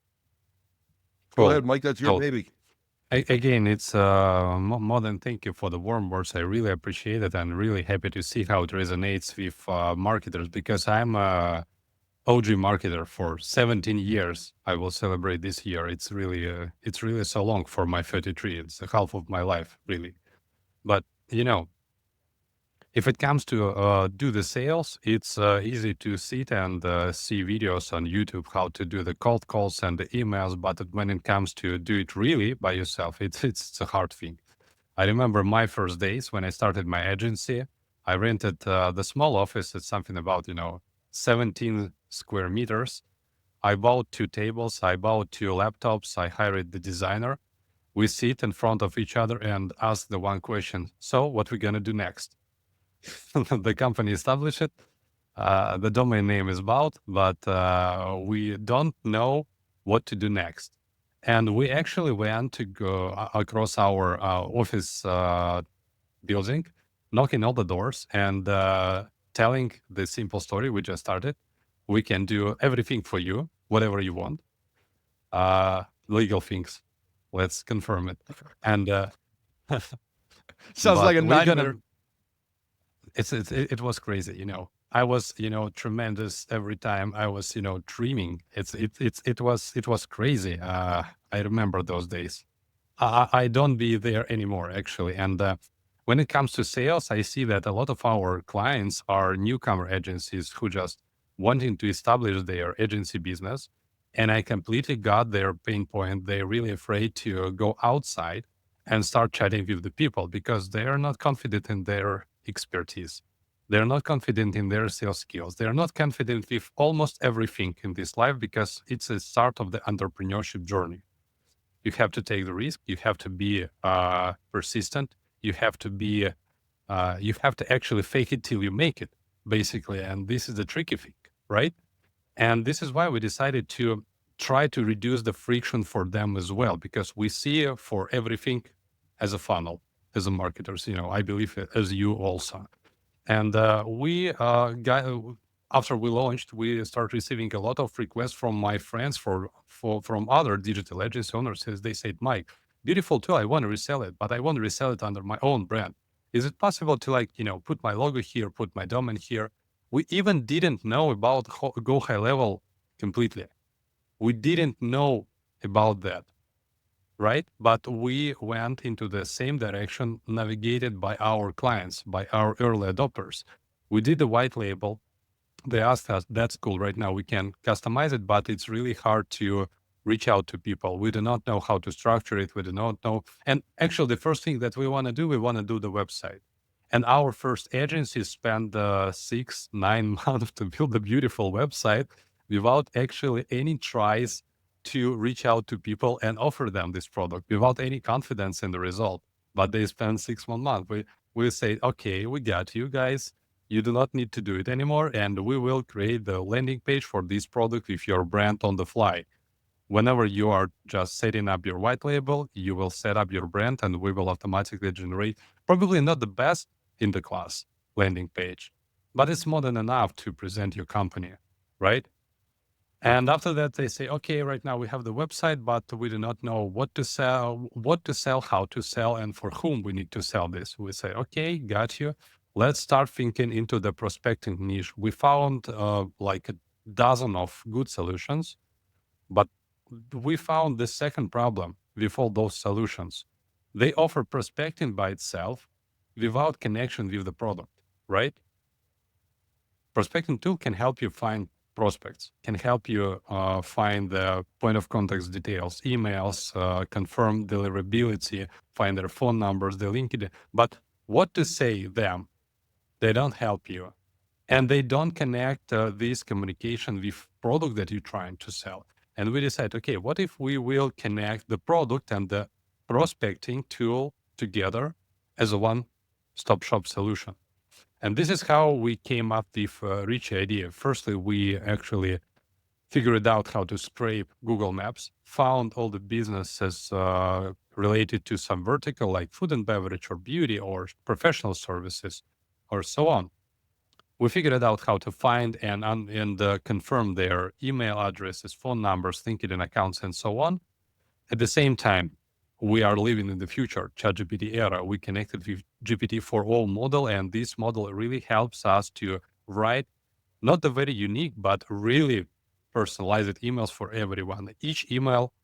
Go ahead, Mike. That's your baby. Again, it's more than thank you for the warm words. I really appreciate it, and really happy to see how it resonates with marketers, because I'm a OG marketer for 17 years. I will celebrate this year. It's really so long for my 33. It's half of my life, really. But if it comes to do the sales, it's easy to sit and see videos on YouTube how to do the cold calls and the emails. But when it comes to do it really by yourself, it's a hard thing. I remember my first days when I started my agency. I rented the small office. It's something about 17 square meters. I bought 2 tables. I bought 2 laptops. I hired the designer. We sit in front of each other and ask the one question: so what we gonna do next? The company established it. The domain name is bought, but we don't know what to do next. And we actually went to go across our office building, knocking all the doors and telling the simple story we just started. We can do everything for you, whatever you want. Legal things. Let's confirm it. And sounds like a nightmare. It was crazy, I was, tremendous every time I was, dreaming. It was crazy. I remember those days. I don't be there anymore, actually. And when it comes to sales, I see that a lot of our clients are newcomer agencies who just wanting to establish their agency business. And I completely got their pain point. They're really afraid to go outside and start chatting with the people because they are not confident in their expertise. They're not confident in their sales skills. They're not confident with almost everything in this life because it's a start of the entrepreneurship journey. You have to take the risk. You have to be persistent. You have to actually fake it till you make it, basically. And this is the tricky thing, right? And this is why we decided to try to reduce the friction for them as well, because we see for everything as a funnel, as a marketers, I believe as you also. And after we launched, we started receiving a lot of requests from my friends from other digital agency owners. As they said, Mike, beautiful tool, I want to resell it, but I want to resell it under my own brand. Is it possible to put my logo here, put my domain here? We even didn't know about Go High Level completely. We didn't know about that, right? But we went into the same direction navigated by our clients, by our early adopters. We did the white label. They asked us, that's cool, right now we can customize it, but it's really hard to reach out to people. We do not know how to structure it. We do not know. And actually the first thing that we want to do the website. And our first agency spent 6-9 months to build a beautiful website without actually any tries to reach out to people and offer them this product without any confidence in the result. But they spend 6 months. We say, okay, we got you guys. You do not need to do it anymore. And we will create the landing page for this product with your brand on the fly. Whenever you are just setting up your white label, you will set up your brand and we will automatically generate probably not the best in the class landing page, but it's more than enough to present your company, right? And after that, they say, okay, right now we have the website, but we do not know what to sell, how to sell, and for whom we need to sell this. We say, okay, got you. Let's start thinking into the prospecting niche. We found like a dozen of good solutions, but we found the second problem with all those solutions. They offer prospecting by itself without connection with the product, right? Prospecting tool can help you find prospects, can help you find the point of contact details, emails, confirm deliverability, find their phone numbers, the LinkedIn. But what to say them? They don't help you. And they don't connect this communication with product that you're trying to sell. And we decide, okay, what if we will connect the product and the prospecting tool together as a one-stop shop solution? And this is how we came up with Richie idea. Firstly, we actually figured out how to scrape Google Maps, found all the businesses related to some vertical like food and beverage or beauty or professional services or so on. We figured out how to find and confirm their email addresses, phone numbers, LinkedIn accounts, and so on. At the same time, we are living in the future, ChatGPT era. We connected with GPT-4o model, and this model really helps us to write not the very unique, but really personalized emails for everyone. Each email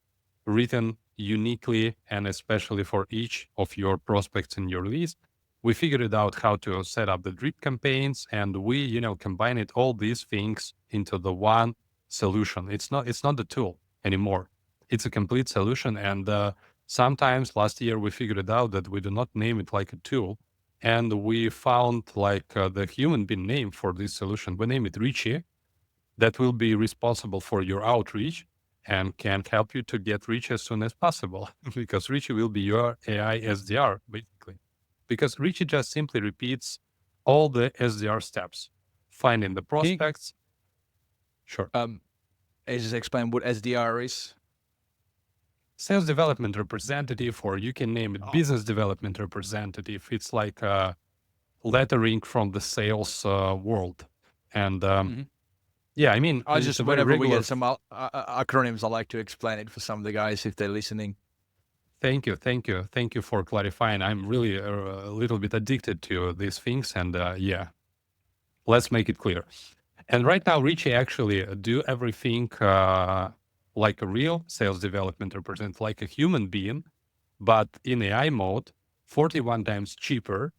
written uniquely and especially for each of your prospects in your list. We figured out how to set up the drip campaigns, and we, combined all these things into the one solution. It's not the tool anymore. It's a complete solution. And sometimes last year we figured out that we do not name it like a tool. And we found like the human being name for this solution. We name it Richie. That will be responsible for your outreach and can help you to get rich as soon as possible because Richie will be your AI SDR, basically. Because Richie just simply repeats all the SDR steps, finding the prospects. Sure. Just explain what SDR is. Sales development representative, or you can name it business development representative. It's like lettering from the sales world. And yeah, I mean, I it's just, a very whenever we regular. get some acronyms, I like to explain it for some of the guys if they're listening. Thank you for clarifying. I'm really a little bit addicted to these things, and yeah, let's make it clear. And right now, Richie actually do everything like a real sales development representative, like a human being, but in AI mode, 41 times cheaper.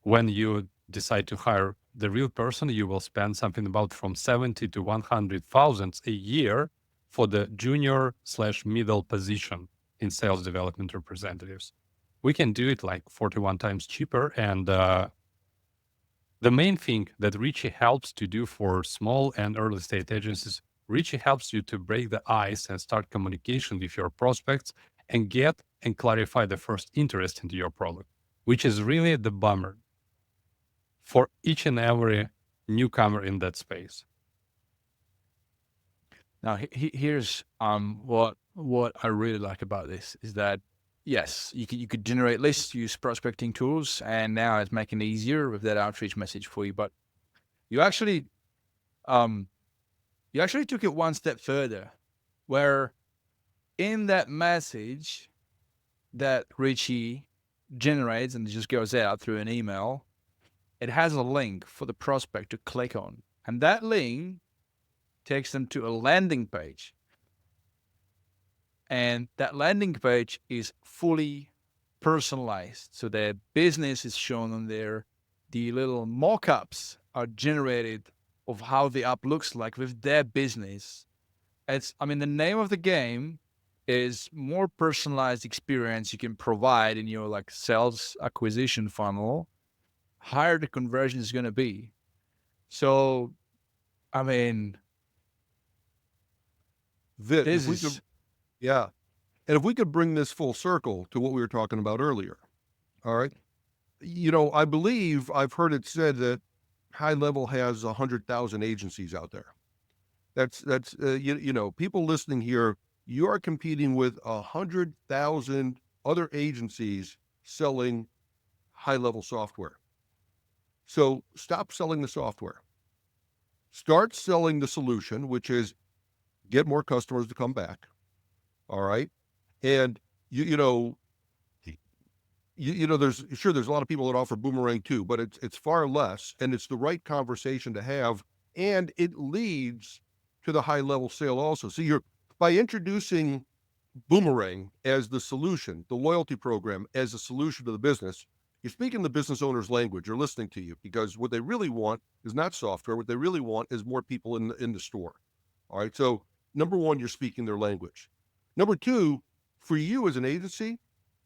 When you decide to hire the real person, you will spend something about from 70 to 100,000 a year for the junior/middle position in sales development representatives. We can do it like 41 times cheaper. And the main thing that Richie helps to do for small and early stage agencies, Richie helps you to break the ice and start communication with your prospects and get and clarify the first interest into your product, which is really the bummer for each and every newcomer in that space. Now, here's what I really like about this is that yes, you could generate lists, use prospecting tools, and now it's making it easier with that outreach message for you. But you actually took it one step further, where in that message that Richie generates and just goes out through an email, it has a link for the prospect to click on, and that link takes them to a landing page. And that landing page is fully personalized. So their business is shown on there. The little mock-ups are generated of how the app looks like with their business. The name of the game is more personalized experience you can provide in your like sales acquisition funnel, higher the conversion is going to be. So, Vit, This if we could, is yeah. And if we could bring this full circle to what we were talking about earlier, all right. I believe I've heard it said that High Level has 100,000 agencies out there. That's people listening here, you are competing with 100,000 other agencies selling high level software. So stop selling the software. Start selling the solution, which is get more customers to come back. All right. And there's a lot of people that offer Boomerang too, but it's far less, and it's the right conversation to have, and it leads to the high level sale also. So you're by introducing Boomerang as the solution, the loyalty program as a solution to the business, you're speaking the business owner's language. You're listening to you, because what they really want is not software. What they really want is more people in the store. All right. So number one, you're speaking their language. Number two, for you as an agency,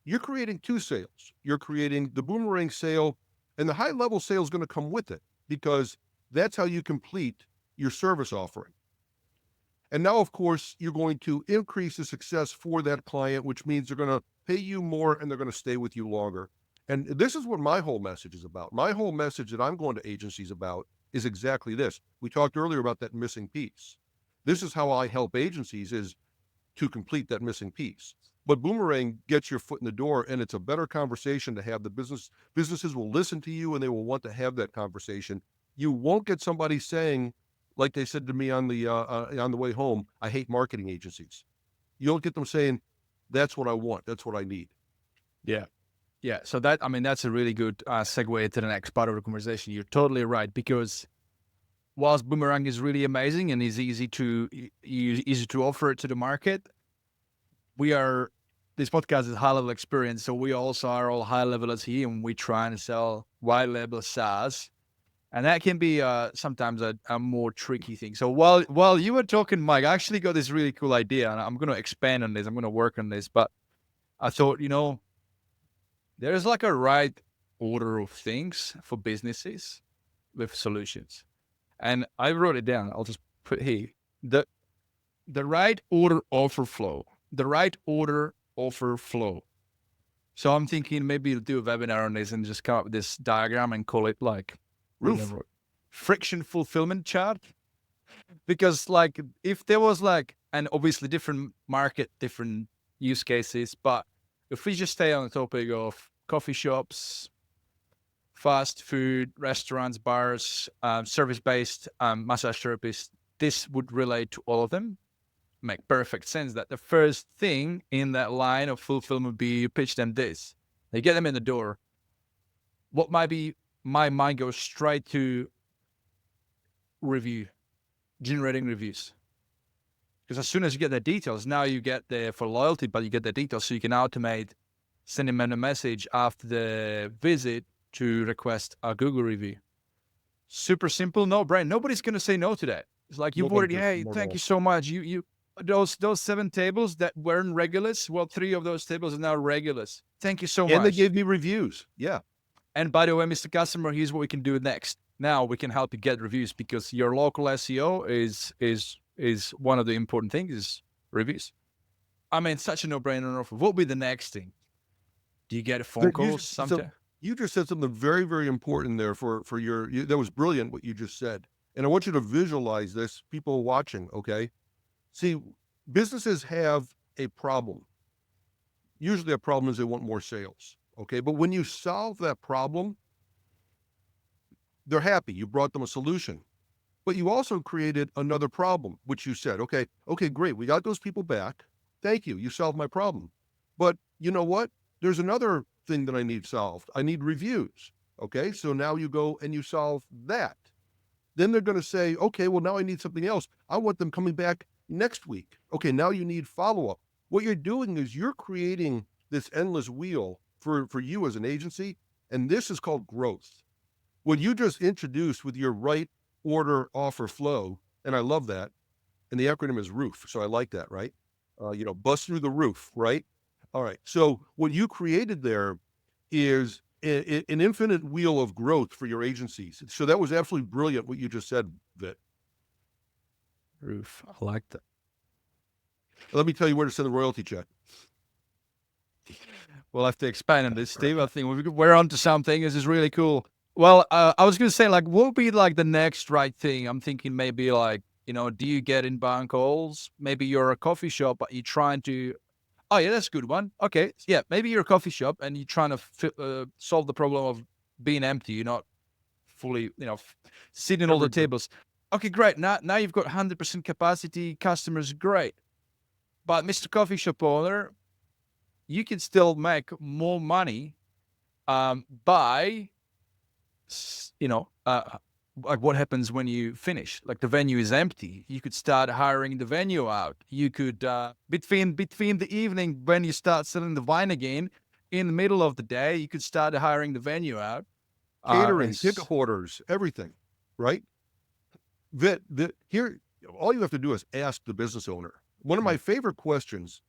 you're creating two sales. You're creating the Boomerang sale, and the high level sale is going to come with it, because that's how you complete your service offering. And now, of course, you're going to increase the success for that client, which means they're going to pay you more and they're going to stay with you longer. And this is what my whole message is about. My whole message that I'm going to agencies about is exactly this. We talked earlier about that missing piece. This is how I help agencies, is to complete that missing piece. But Boomerang gets your foot in the door, and it's a better conversation to have. Businesses will listen to you, and they will want to have that conversation. You won't get somebody saying, like they said to me on the way home, I hate marketing agencies. You'll get them saying, that's what I want. That's what I need. Yeah. Yeah. So that's a really good segue to the next part of the conversation. You're totally right, because whilst Boomerang is really amazing and is easy to offer it to the market, this podcast is HighLevel Experience, so we also are all high level as here, and we try and sell white label SaaS. And that can be sometimes a more tricky thing. So while you were talking, Mike, I actually got this really cool idea, and I'm going to expand on this. I'm going to work on this. But I thought, there's like a right order of things for businesses with solutions. And I wrote it down. I'll just put here. The right order offer flow. The right order offer flow. So I'm thinking maybe you'll do a webinar on this and just come up with this diagram and call it like friction fulfillment chart. Because like if there was like, and obviously different market, different use cases, but if we just stay on the topic of coffee shops, fast food, restaurants, bars, service-based massage therapists, this would relate to all of them. Make perfect sense that the first thing in that line of fulfillment would be you pitch them this. They get them in the door. What might be my mind goes straight to generating reviews. Because as soon as you get the details, now you get there for loyalty, but you get the details, so you can automate sending them a message after the visit to request a Google review. Super simple, no brain. Nobody's going to say no to that. It's like you've already, hey, thank you so much. You those 7 tables that weren't regulars, well, 3 of those tables are now regulars. Thank you so much. And they gave me reviews. Yeah. And by the way, Mr. Customer, here's what we can do next. Now we can help you get reviews, because your local SEO is one of the important things, is reviews. I mean, such a no-brainer offer. What would be the next thing? Do you get a phone call sometime? You just said something very, very important there for that was brilliant what you just said. And I want you to visualize this, people watching, okay? See, businesses have a problem. Usually a problem is they want more sales, okay? But when you solve that problem, they're happy. You brought them a solution. But you also created another problem, which you said, okay, great. We got those people back. Thank you. You solved my problem. But you know what? There's another thing that I need solved. I need reviews. Okay. So now you go and you solve that. Then they're going to say, okay, well, now I need something else. I want them coming back next week. Okay. Now you need follow-up. What you're doing is you're creating this endless wheel for you as an agency. And this is called growth. What you just introduced with your right order offer flow, and I love that. And the acronym is ROOF. So I like that, right? Bust through the roof, right? All right. So what you created there is an infinite wheel of growth for your agencies. So that was absolutely brilliant what you just said, Vit. Roof. I like that. Let me tell you where to send the royalty check. We'll have to expand on this, Steve. I think we're onto something. This is really cool. Well, I was going to say, like, what would be like the next right thing? I'm thinking maybe like, do you get inbound calls? Maybe you're a coffee shop, but you're trying to. Oh yeah, that's a good one. Okay, yeah, maybe you're a coffee shop and you're trying to solve the problem of being empty. You're not fully, sitting all the tables. Okay, great. Now you've got 100% capacity. Customers, great. But Mr. Coffee Shop owner, you can still make more money by, like what happens when you finish. Like the venue is empty. You could start hiring the venue out. You could between the evening when you start selling the wine again, in the middle of the day, you could start hiring the venue out. Catering, ticket holders, everything, right? Here, all you have to do is ask the business owner. One of my favorite questions,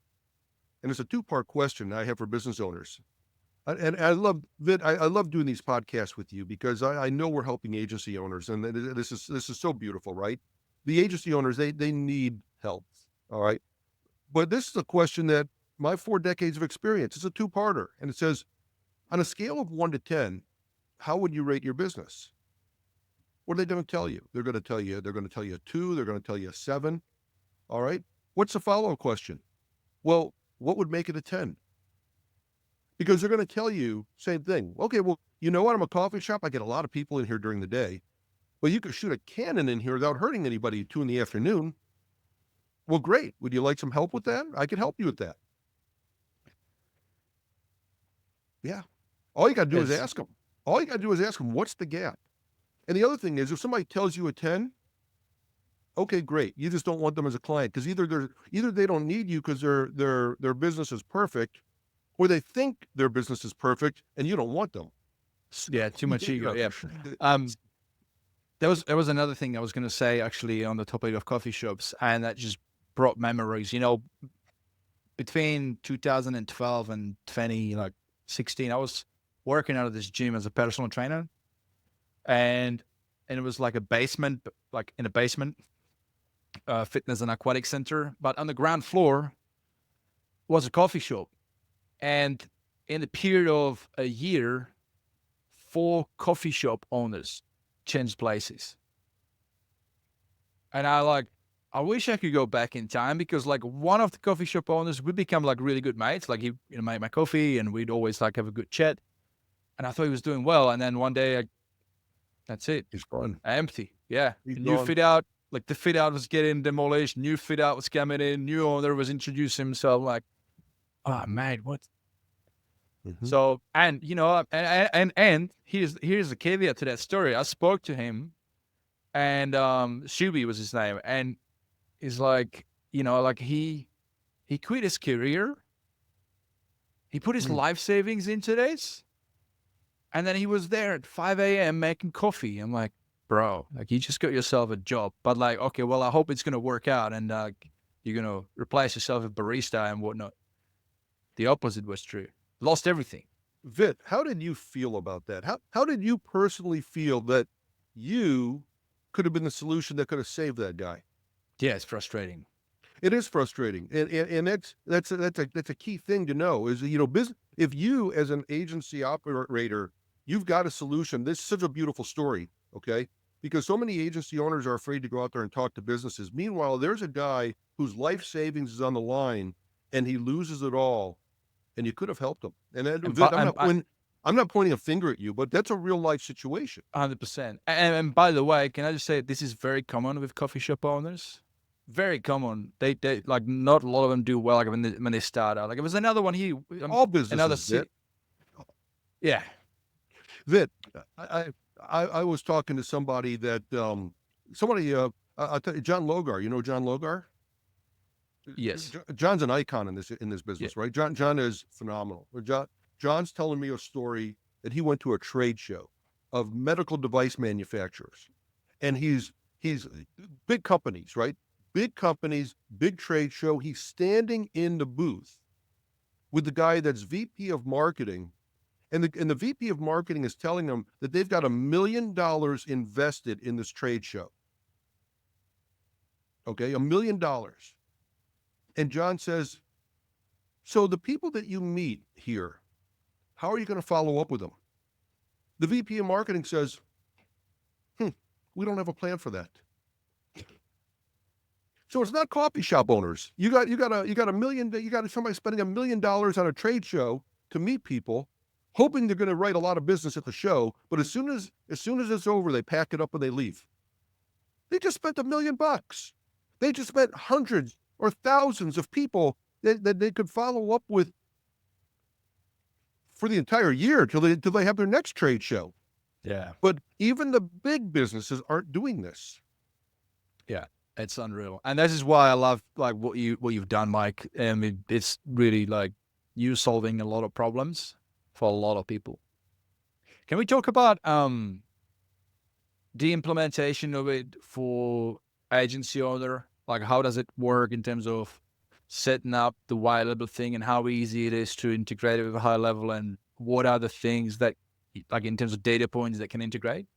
and it's a two-part question I have for business owners. And I love doing these podcasts with you because I know we're helping agency owners, and this is so beautiful, right? The agency owners, they need help, all right? But this is a question that my 4 decades of experience, it's a two-parter, and it says, on a scale of 1 to 10, how would you rate your business? What are they going to tell you? They're going to tell you a 2, they're going to tell you a 7, all right? What's the follow-up question? Well, what would make it a 10? Because they're going to tell you same thing. Okay, well, you know what? I'm a coffee shop. I get a lot of people in here during the day. Well, you could shoot a cannon in here without hurting anybody at 2 p.m. Well, great. Would you like some help with that? I could help you with that. Yeah. All you got to do is ask them. All you got to do is ask them, what's the gap? And the other thing is, if somebody tells you a 10, okay, great. You just don't want them as a client because either they don't need you because their business is perfect, or they think their business is perfect and you don't want them. Yeah, too much ego. Yeah. There was another thing I was going to say actually on the topic of coffee shops, and that just brought memories. Between 2012 and 2016, I was working out of this gym as a personal trainer, and it was like a basement, like in a basement, fitness and aquatic center. But on the ground floor was a coffee shop. And in the period of a year, 4 coffee shop owners changed places. And I wish I could go back in time because like one of the coffee shop owners, we become like really good mates. Like he made my coffee and we'd always like have a good chat. And I thought he was doing well. And then one day, that's it. He's gone. Empty. Yeah. New gone. fit out. Like the fit out was getting demolished. New fit out was coming in. New owner was introducing himself. Like, oh, mate, what? Mm-hmm. So, and and here's the caveat to that story. I spoke to him, and Shubi was his name, and he's like, he quit his career, he put his life savings into this, and then he was there at 5 a.m. making coffee. I'm like, bro, like you just got yourself a job, but like, okay, well, I hope it's gonna work out, and you're gonna replace yourself with barista and whatnot. The opposite was true. Lost everything. Vit, how did you feel about that? How did you personally feel that you could have been the solution that could have saved that guy? Yeah, it's frustrating. It is frustrating, and that's a key thing to know is business. If you as an agency operator, you've got a solution. This is such a beautiful story, okay? Because so many agency owners are afraid to go out there and talk to businesses. Meanwhile, there's a guy whose life savings is on the line, and he loses it all. And you could have helped them. And I'm not pointing a finger at you, but that's a real life situation. 100%. And by the way, can I just say this is very common with coffee shop owners? Very common. They like not a lot of them do well like when they start out. Like it was another one here. All businesses. Another city. Yeah. Vit, I was talking to somebody that I'll tell you, John Logar. You know John Logar? Yes. John's an icon in this business, yeah. Right? John is phenomenal. John's telling me a story that he went to a trade show of medical device manufacturers, and he's big companies, right? Big companies, big trade show. He's standing in the booth with the guy that's VP of marketing, and the VP of marketing is telling him that they've got $1 million invested in this trade show. Okay, $1 million. And John says, so the people that you meet here, how are you going to follow up with them? The VP of marketing says, we don't have a plan for that. So it's not coffee shop owners. You got somebody spending $1 million on a trade show to meet people, hoping they're going to write a lot of business at the show, but as soon as it's over, they pack it up and they leave. They just spent $1 million. They just spent hundreds or thousands of people that they could follow up with for the entire year till they have their next trade show. Yeah. But even the big businesses aren't doing this. Yeah. It's unreal. And this is why I love like what you've done, Mike. It's really like you solving a lot of problems for a lot of people. Can we talk about the implementation of it for agency owner? Like how does it work in terms of setting up the HighLevel thing and how easy it is to integrate it with HighLevel, and what are the things that like in terms of data points that can integrate?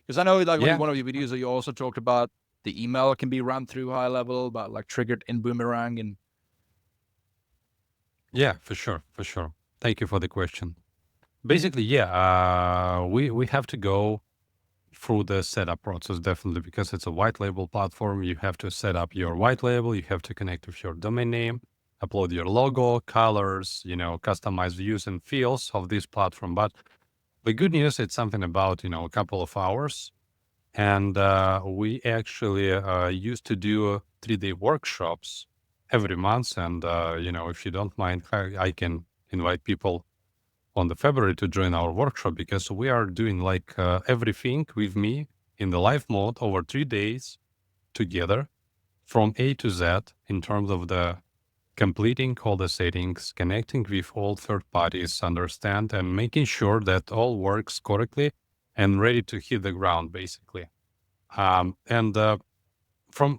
Because I know like one of your videos that you also talked about the email can be run through HighLevel, but like triggered in Boomerang. And Yeah, for sure. Thank you for the question. Basically, we have to go through the setup process, definitely, because it's a white label platform. You have to set up your white label. You have to connect with your domain name, upload your logo, colors, customize views and fields of this platform. But the good news, it's something about, a couple of hours. And we actually used to do 3-day workshops every month. And, if you don't mind, I can invite people on the February to join our workshop, because we are doing like everything with me in the live mode over 3 days together from A to Z in terms of the completing all the settings, connecting with all third parties, understand and making sure that all works correctly and ready to hit the ground, basically. From,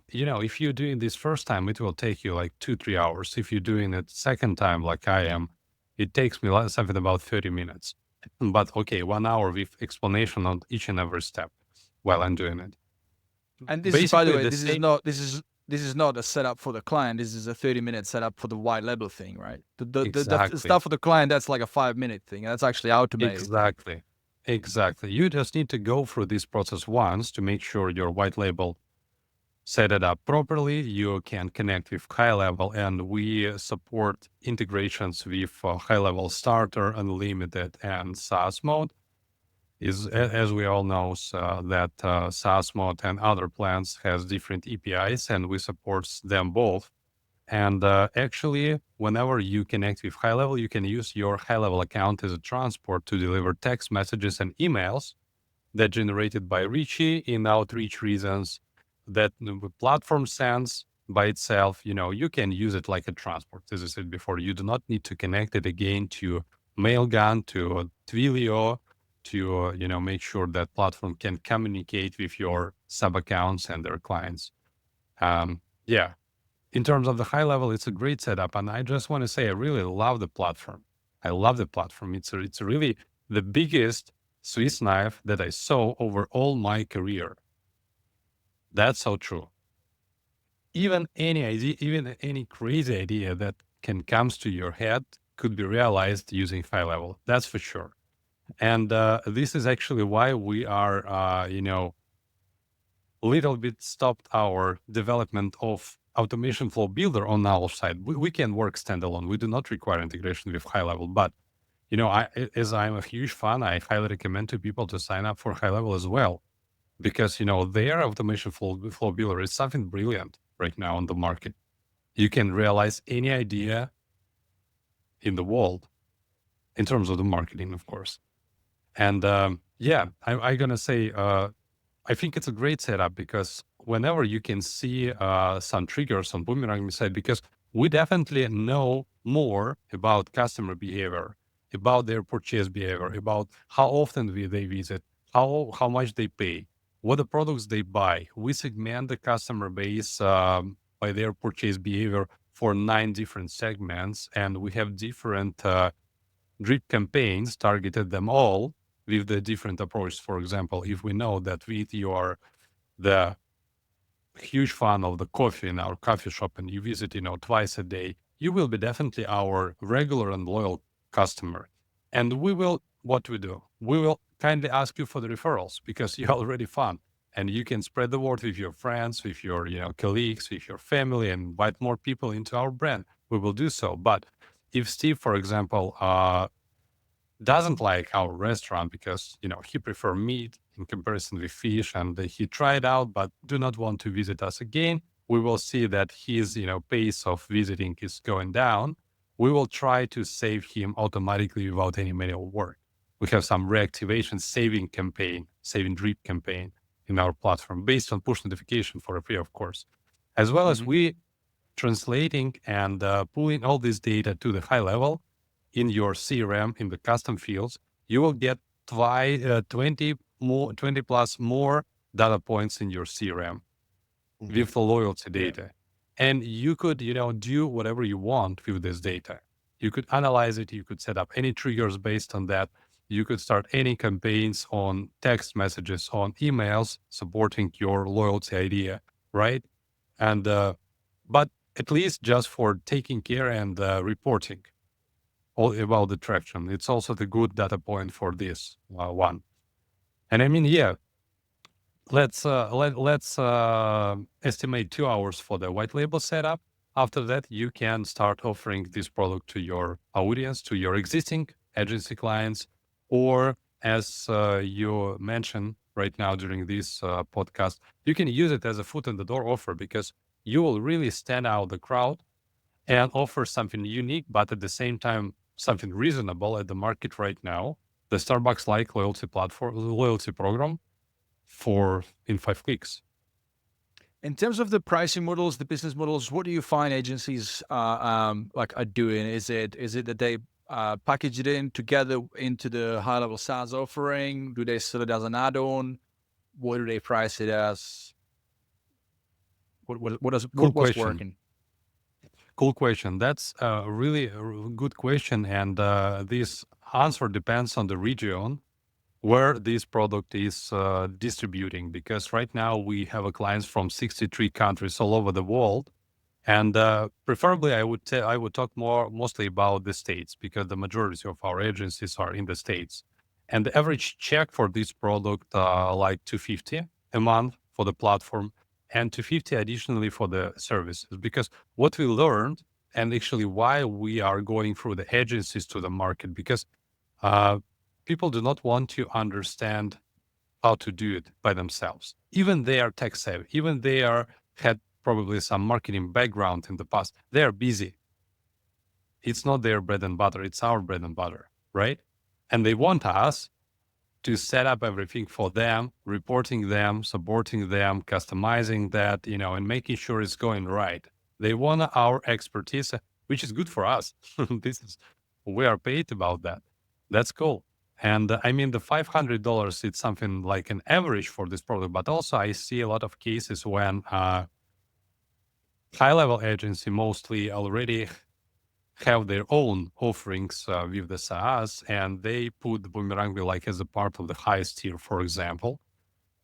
if you're doing this first time, it will take you like 2-3 hours. If you're doing it second time, like I am, it takes me something about 30 minutes. But okay, 1 hour with explanation on each and every step while I'm doing it. And this is, by the way, this is not a setup for the client. This is a 30-minute setup for the white label thing, right? The stuff for the client, that's like a 5-minute thing. That's actually automated. Exactly. You just need to go through this process once to make sure your white label set it up properly. You can connect with HighLevel, and we support integrations with HighLevel Starter, Unlimited, and SaaS mode. As we all know, that SaaS mode and other plans has different APIs, and we support them both. And actually, whenever you connect with HighLevel, you can use your HighLevel account as a transport to deliver text messages and emails that generated by Richie in outreach reasons that the platform sends by itself. You can use it like a transport. As I said before, you do not need to connect it again to Mailgun, to Twilio, to make sure that platform can communicate with your sub accounts and their clients. In terms of the HighLevel, it's a great setup, and I just want to say I really love the platform. It's really the biggest Swiss knife that I saw over all my career. That's so true. Even any idea, even any crazy idea that comes to your head could be realized using HighLevel. That's for sure. And this is actually why we are, a little bit stopped our development of automation flow builder on our side. We can work standalone. We do not require integration with HighLevel. But, as I'm a huge fan, I highly recommend to people to sign up for HighLevel as well. Because, their automation flow builder is something brilliant right now on the market. You can realize any idea in the world in terms of the marketing, of course. And I'm going to say, I think it's a great setup, because whenever you can see some triggers on BoomerangMe side, because we definitely know more about customer behavior, about their purchase behavior, about how often they visit, how much they pay, what the products they buy. We segment the customer base by their purchase behavior for 9 different segments, and we have different drip campaigns targeted them all with the different approach. For example, if we know that with you are the huge fan of the coffee in our coffee shop and you visit, twice a day, you will be definitely our regular and loyal customer. And what we do, we will kindly ask you for the referrals because you're already fun and you can spread the word with your friends, with your, colleagues, with your family and invite more people into our brand. We will do so. But if Steve, for example, doesn't like our restaurant because he prefer meat in comparison with fish and he tried out but do not want to visit us again, we will see that his pace of visiting is going down. We will try to save him automatically without any manual work. We have some reactivation saving drip campaign in our platform based on push notification for free, of course, as well as we translating and pulling all this data to the high level in your CRM in the custom fields. You will get 20 plus more data points in your CRM with the loyalty data. And you could, do whatever you want with this data. You could analyze it. You could set up any triggers based on that. You could start any campaigns on text messages, on emails, supporting your loyalty idea, right? And, but at least just for taking care and reporting all about the traction. It's also the good data point for this one. And I mean, let's estimate 2 hours for the white label setup. After that, you can start offering this product to your audience, to your existing agency clients, or as you mentioned right now during this podcast, you can use it as a foot in the door offer because you will really stand out the crowd and offer something unique, but at the same time, something reasonable at the market right now. The Starbucks like loyalty program in 5 clicks. In terms of the pricing models, the business models, what do you find agencies are doing? Is it that they package it in together into the high level SaaS offering? Do they sell it as an add-on? What do they price it as? What's working? Cool question. That's a really good question. And this answer depends on the region where this product is distributing. Because right now we have clients from 63 countries all over the world. And preferably, I would talk mostly about the States because the majority of our agencies are in the States. And the average check for this product, like $250 a month for the platform and $250 additionally for the services. Because what we learned and actually why we are going through the agencies to the market, because people do not want to understand how to do it by themselves. Even they are tech savvy, even they had probably some marketing background in the past. They are busy. It's not their bread and butter. It's our bread and butter, right? And they want us to set up everything for them, reporting them, supporting them, customizing that, and making sure it's going right. They want our expertise, which is good for us. We are paid about that. That's cool. And I mean, the $500, it's something like an average for this product, but also I see a lot of cases when high-level agency mostly already have their own offerings with the SaaS, and they put BoomerangMe like as a part of the highest tier, for example,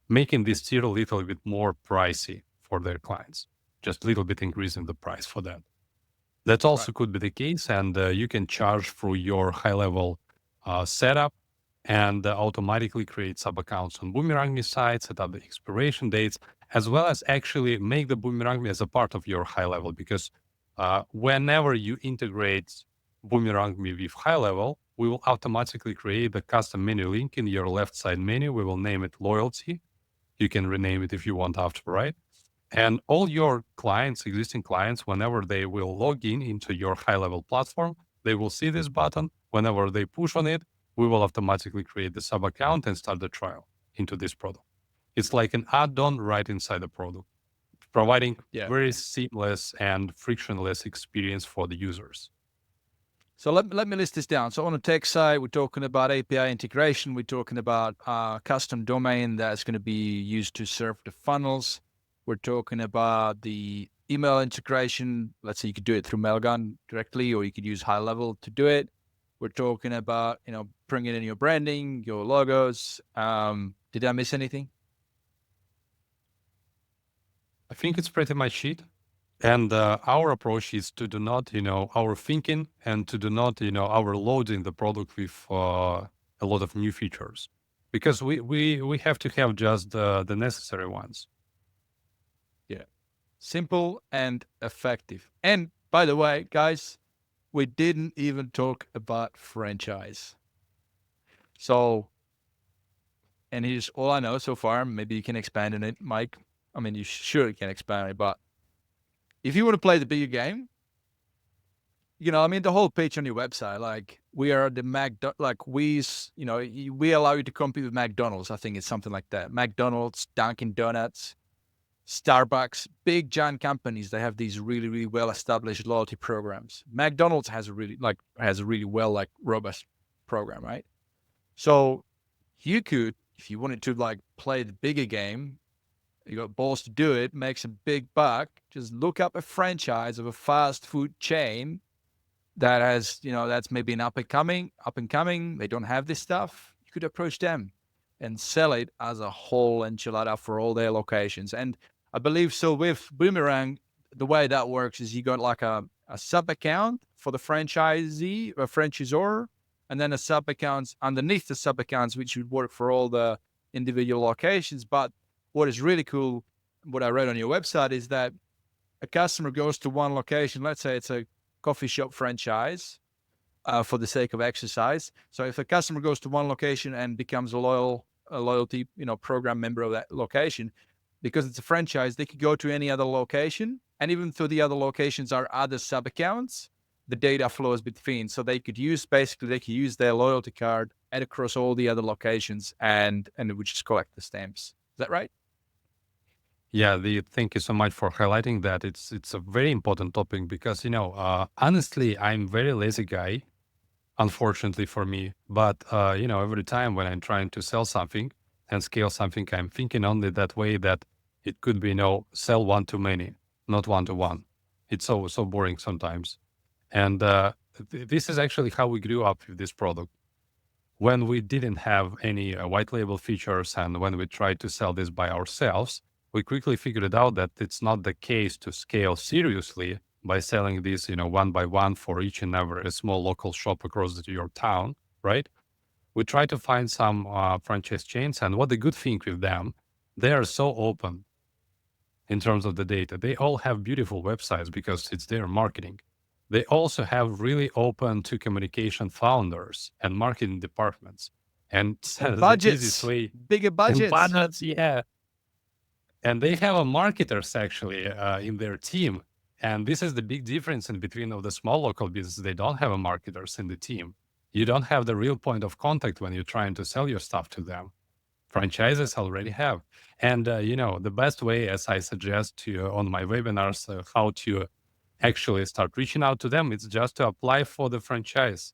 making this tier a little bit more pricey for their clients, just a little bit increasing the price for them. That also could be the case, and you can charge through your high-level setup and automatically create sub-accounts on BoomerangMe site, set up the expiration dates, as well as actually make the BoomerangMe as a part of your high level. Because whenever you integrate BoomerangMe with high level, we will automatically create the custom menu link in your left side menu. We will name it loyalty. You can rename it if you want after, right? And all your clients, existing clients, whenever they will log in into your high level platform, they will see this button. Whenever they push on it, we will automatically create the sub account and start the trial into this product. It's like an add-on right inside the product, providing very seamless and frictionless experience for the users. So let me list this down. So on the tech side, we're talking about API integration. We're talking about custom domain that's going to be used to serve the funnels. We're talking about the email integration. Let's say you could do it through Mailgun directly, or you could use high level to do it. We're talking about, bringing in your branding, your logos. Did I miss anything? I think it's pretty much it. And our approach is to do not, our thinking and to do not, overloading the product with a lot of new features, because we have to have just the necessary ones. Yeah. Simple and effective. And by the way, guys, we didn't even talk about franchise. So, and here's all I know so far. Maybe you can expand on it, Mike. I mean, you sure can expand on it, but if you want to play the bigger game, I mean, the whole page on your website, like we are the like we allow you to compete with McDonald's. I think it's something like that. McDonald's, Dunkin' Donuts, Starbucks, big giant companies. They have these really, really well-established loyalty programs. McDonald's has a really robust program, right? So you could, if you wanted to play the bigger game, you got balls to do it, make some big buck, just look up a franchise of a fast food chain that has, that's maybe an up and coming. They don't have this stuff. You could approach them and sell it as a whole enchilada for all their locations. And I believe so with Boomerang, the way that works is you got like a sub account for the franchisee or franchisor, and then a sub accounts underneath the sub accounts, which would work for all the individual locations. But what is really cool, what I read on your website, is that a customer goes to one location. Let's say it's a coffee shop franchise for the sake of exercise. So if a customer goes to one location and becomes a loyalty, program member of that location, because it's a franchise, they could go to any other location. And even though the other locations are other sub accounts, the data flows between. So they could use their loyalty card and across all the other locations and it would just collect the stamps. Is that right? Yeah, thank you so much for highlighting that. It's a very important topic because, honestly, I'm very lazy guy, unfortunately for me. But, every time when I'm trying to sell something and scale something, I'm thinking only that way that it could be, sell one to many, not one to one. It's so boring sometimes. And this is actually how we grew up with this product. When we didn't have any white label features and when we tried to sell this by ourselves, we quickly figured out that it's not the case to scale seriously by selling this, one by one for each and every small local shop across your town, right? We try to find some franchise chains, and what the good thing with them, they are so open in terms of the data. They all have beautiful websites because it's their marketing. They also have really open to communication founders and marketing departments. And budgets, bigger budgets. Budgets, yeah. And they have a marketers actually in their team. And this is the big difference in between of the small local businesses. They don't have a marketers in the team. You don't have the real point of contact when you're trying to sell your stuff to them. Franchises already have. And, the best way, as I suggest to on my webinars, how to actually start reaching out to them, it's just to apply for the franchise.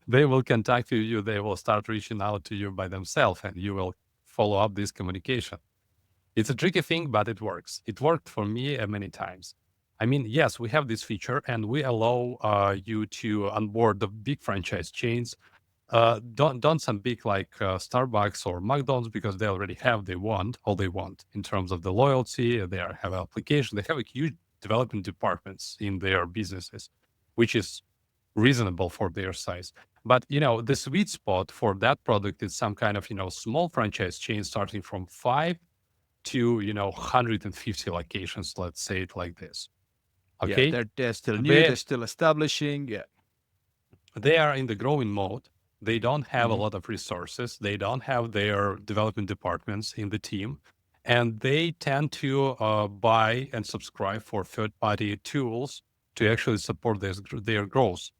They will contact you. They will start reaching out to you by themselves, and you will follow up this communication. It's a tricky thing, but it works. It worked for me many times. I mean, yes, we have this feature and we allow you to onboard the big franchise chains. Don't some big like Starbucks or McDonald's, because they already have all they want in terms of the loyalty. They have application. They have a huge development departments in their businesses, which is reasonable for their size. But, the sweet spot for that product is some kind of, small franchise chain starting from 5 to 150 locations, let's say it like this. Okay, yeah, they're still new, they're still establishing. Yeah, they are in the growing mode. They don't have a lot of resources. They don't have their development departments in the team, and they tend to buy and subscribe for third-party tools to actually support their growth,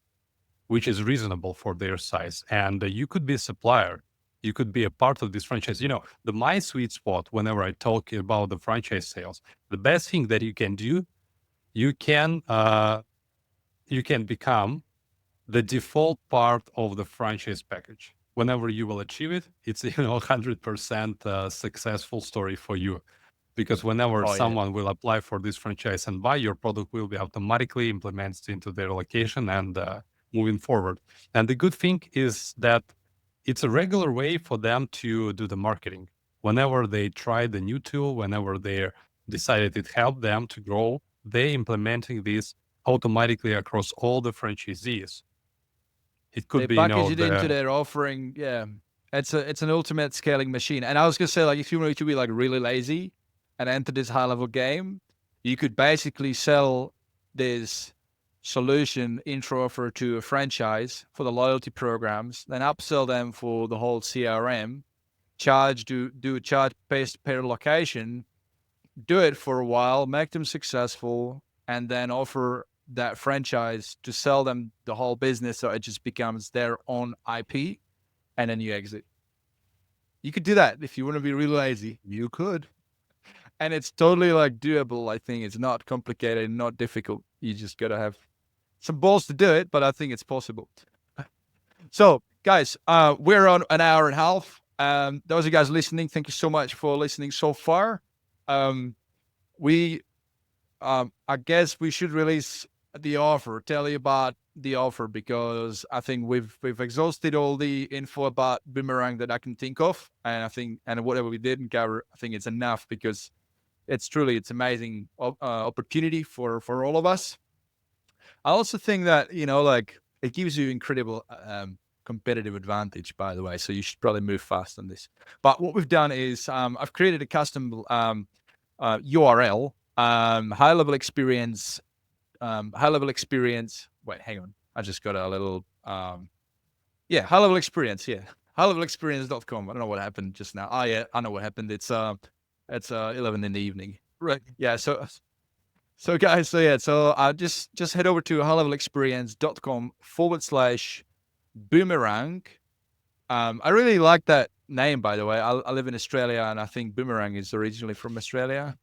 which is reasonable for their size. And you could be a supplier. You could be a part of this franchise. My sweet spot, whenever I talk about the franchise sales, the best thing that you can do, you can become the default part of the franchise package. Whenever you will achieve it, it's 100% successful story for you. Because whenever someone will apply for this franchise and buy, your product will be automatically implemented into their location and moving forward. And the good thing is that it's a regular way for them to do the marketing. Whenever they try the new tool, whenever they decided it helped them to grow, they implementing this automatically across all the franchisees. It could They be, package it into the their offering. Yeah, it's an ultimate scaling machine. And I was gonna say, like, if you wanted to be like really lazy and enter this high level game, you could basically sell this solution intro offer to a franchise for the loyalty programs, then upsell them for the whole CRM, do a charge based per location, do it for a while, make them successful, and then offer that franchise to sell them the whole business so it just becomes their own IP, and then you exit. You could do that if you want to be really lazy. You could. And it's totally like doable. I think it's not complicated, not difficult. You just gotta have some balls to do it, but I think it's possible. So, guys, we're on an hour and a half. Those of you guys listening, thank you so much for listening so far. I guess we should release the offer. Tell you about the offer, because I think we've exhausted all the info about Boomerang that I can think of, and I think, and whatever we didn't cover, I think it's enough, because it's amazing opportunity for all of us. I also think that, like, it gives you incredible competitive advantage, by the way. So you should probably move fast on this. But what we've done is I've created a custom URL, HighLevel Experience. HighLevel Experience. Wait, hang on. I just got a little. HighLevel Experience. Yeah, HighLevelExperience.com. I don't know what happened just now. Oh yeah, I know what happened. It's 11 in the evening. Right. Yeah. So guys, so just head over to highlevelexperience.com/boomerang. I really like that name, by the way. I live in Australia, and I think Boomerang is originally from Australia.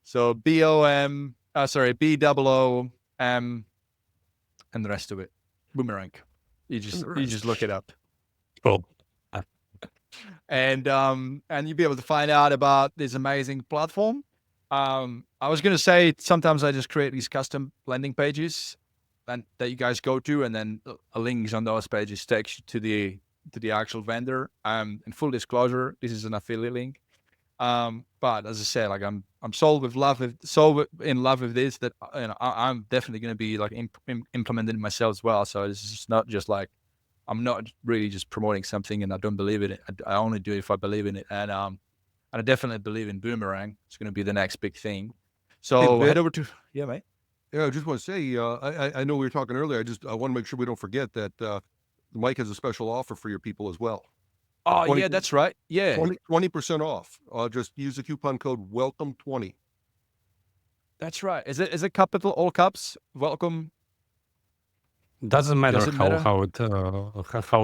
So BOOM, and the rest of it, Boomerang. You just look it up. cool. And you'll be able to find out about this amazing platform. I was gonna say, sometimes I just create these custom landing pages and that you guys go to, and then links on those pages takes you to the actual vendor. And full disclosure, this is an affiliate link. But as I said, like, I'm so in love with this that I'm definitely going to be like implementing it myself as well. So this is not just like, I'm not really just promoting something and I don't believe in it. I only do it if I believe in it, and I definitely believe in Boomerang. It's going to be the next big thing. So Hey, head over to mate. Yeah, I just want to say, I know we were talking earlier. I want to make sure we don't forget that Mike has a special offer for your people as well. Oh 20, yeah, that's right. Yeah, 20% off. Just use the coupon code WELCOME20. that's right. Is it capital, all caps? Welcome. Doesn't matter Does it matter? how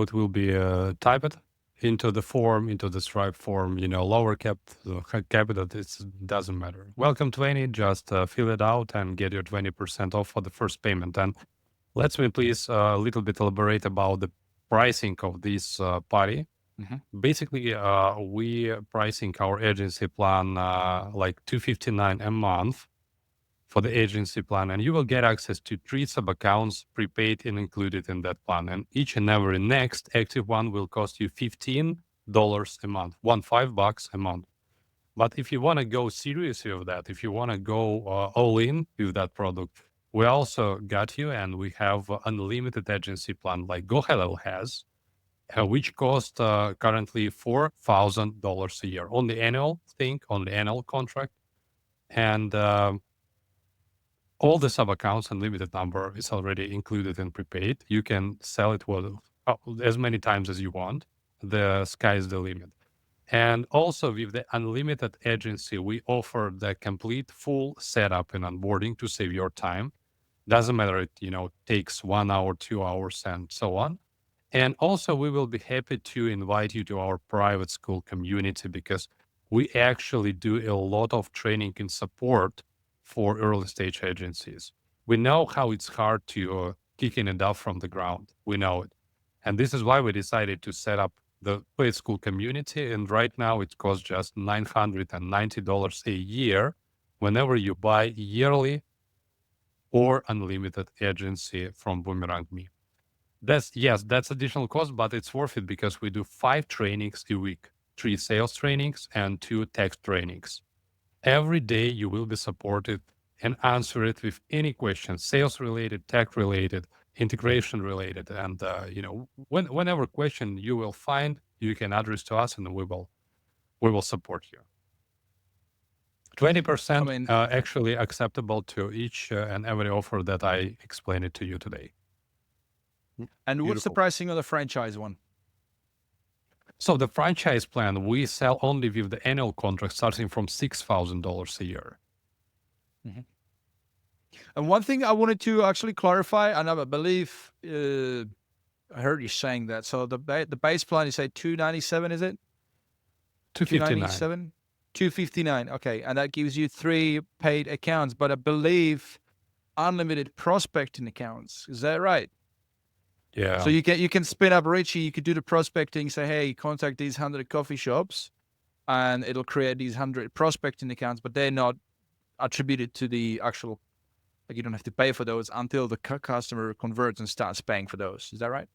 it will be typed into the form, into the Stripe form. Lower capital, it doesn't matter. Welcome 20. Just fill it out and get your 20% off for the first payment. And let me please a little bit elaborate about the pricing of this party. Mm-hmm. Basically, we pricing our agency plan like $259 a month for the agency plan, and you will get access to 3 sub accounts, prepaid and included in that plan. And each and every next active one will cost you $15 a month, $15 a month. But if you want to go seriously with that, if you want to go all in with that product, we also got you, and we have unlimited agency plan like Go High Level has, which cost currently $4,000 a year on the annual thing, on the annual contract. And all the sub accounts and limited number is already included in prepaid. You can sell it as many times as you want. The sky is the limit. And also with the unlimited agency, we offer the complete full setup and onboarding to save your time. Doesn't matter, it takes 1 hour, 2 hours, and so on. And also, we will be happy to invite you to our private school community, because we actually do a lot of training and support for early stage agencies. We know how it's hard to kicking it off from the ground. We know it. And this is why we decided to set up the paid school community. And right now it costs just $990 a year whenever you buy yearly or unlimited agency from BoomerangMe. That's additional cost, but it's worth it because we do 5 trainings a week, 3 sales trainings, and 2 tech trainings. Every day you will be supported and answer it with any questions, sales related, tech related, integration related. And, whenever question you will find, you can address to us and we will support you. 20% I mean, actually acceptable to each and every offer that I explained it to you today. and what's the Beautiful. pricing of the franchise one? So the franchise plan, we sell only with the annual contract starting from $6,000 a year. And one thing I wanted to actually clarify, and I believe I heard you saying that. So the base plan, you say 297, is it? 259. 259. Okay, and that gives you 3 paid accounts, but I believe unlimited prospecting accounts. Is that right? Yeah. So you can spin up Richie. You could do the prospecting. Say, hey, contact these 100 coffee shops, and it'll create these 100 prospecting accounts, but they're not attributed to the actual. Like you don't have to pay for those until the customer converts and starts paying for those. Is that right?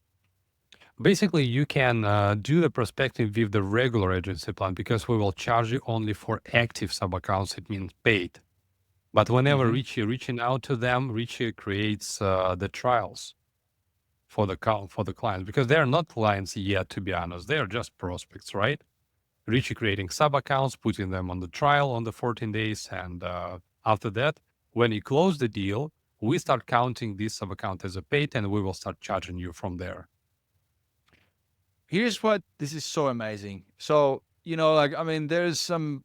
Basically, you can do the prospecting with the regular agency plan because we will charge you only for active sub accounts. It means paid. But whenever Richie reaching out to them, Richie creates the trials for the clients because they're not clients yet. To be honest, they are just prospects, right? Richie creating sub accounts, putting them on the trial on the 14 days, and after that, when you close the deal, we start counting this sub account as a paid, and we will start charging you from there. Here's what this is so amazing. So, there's some,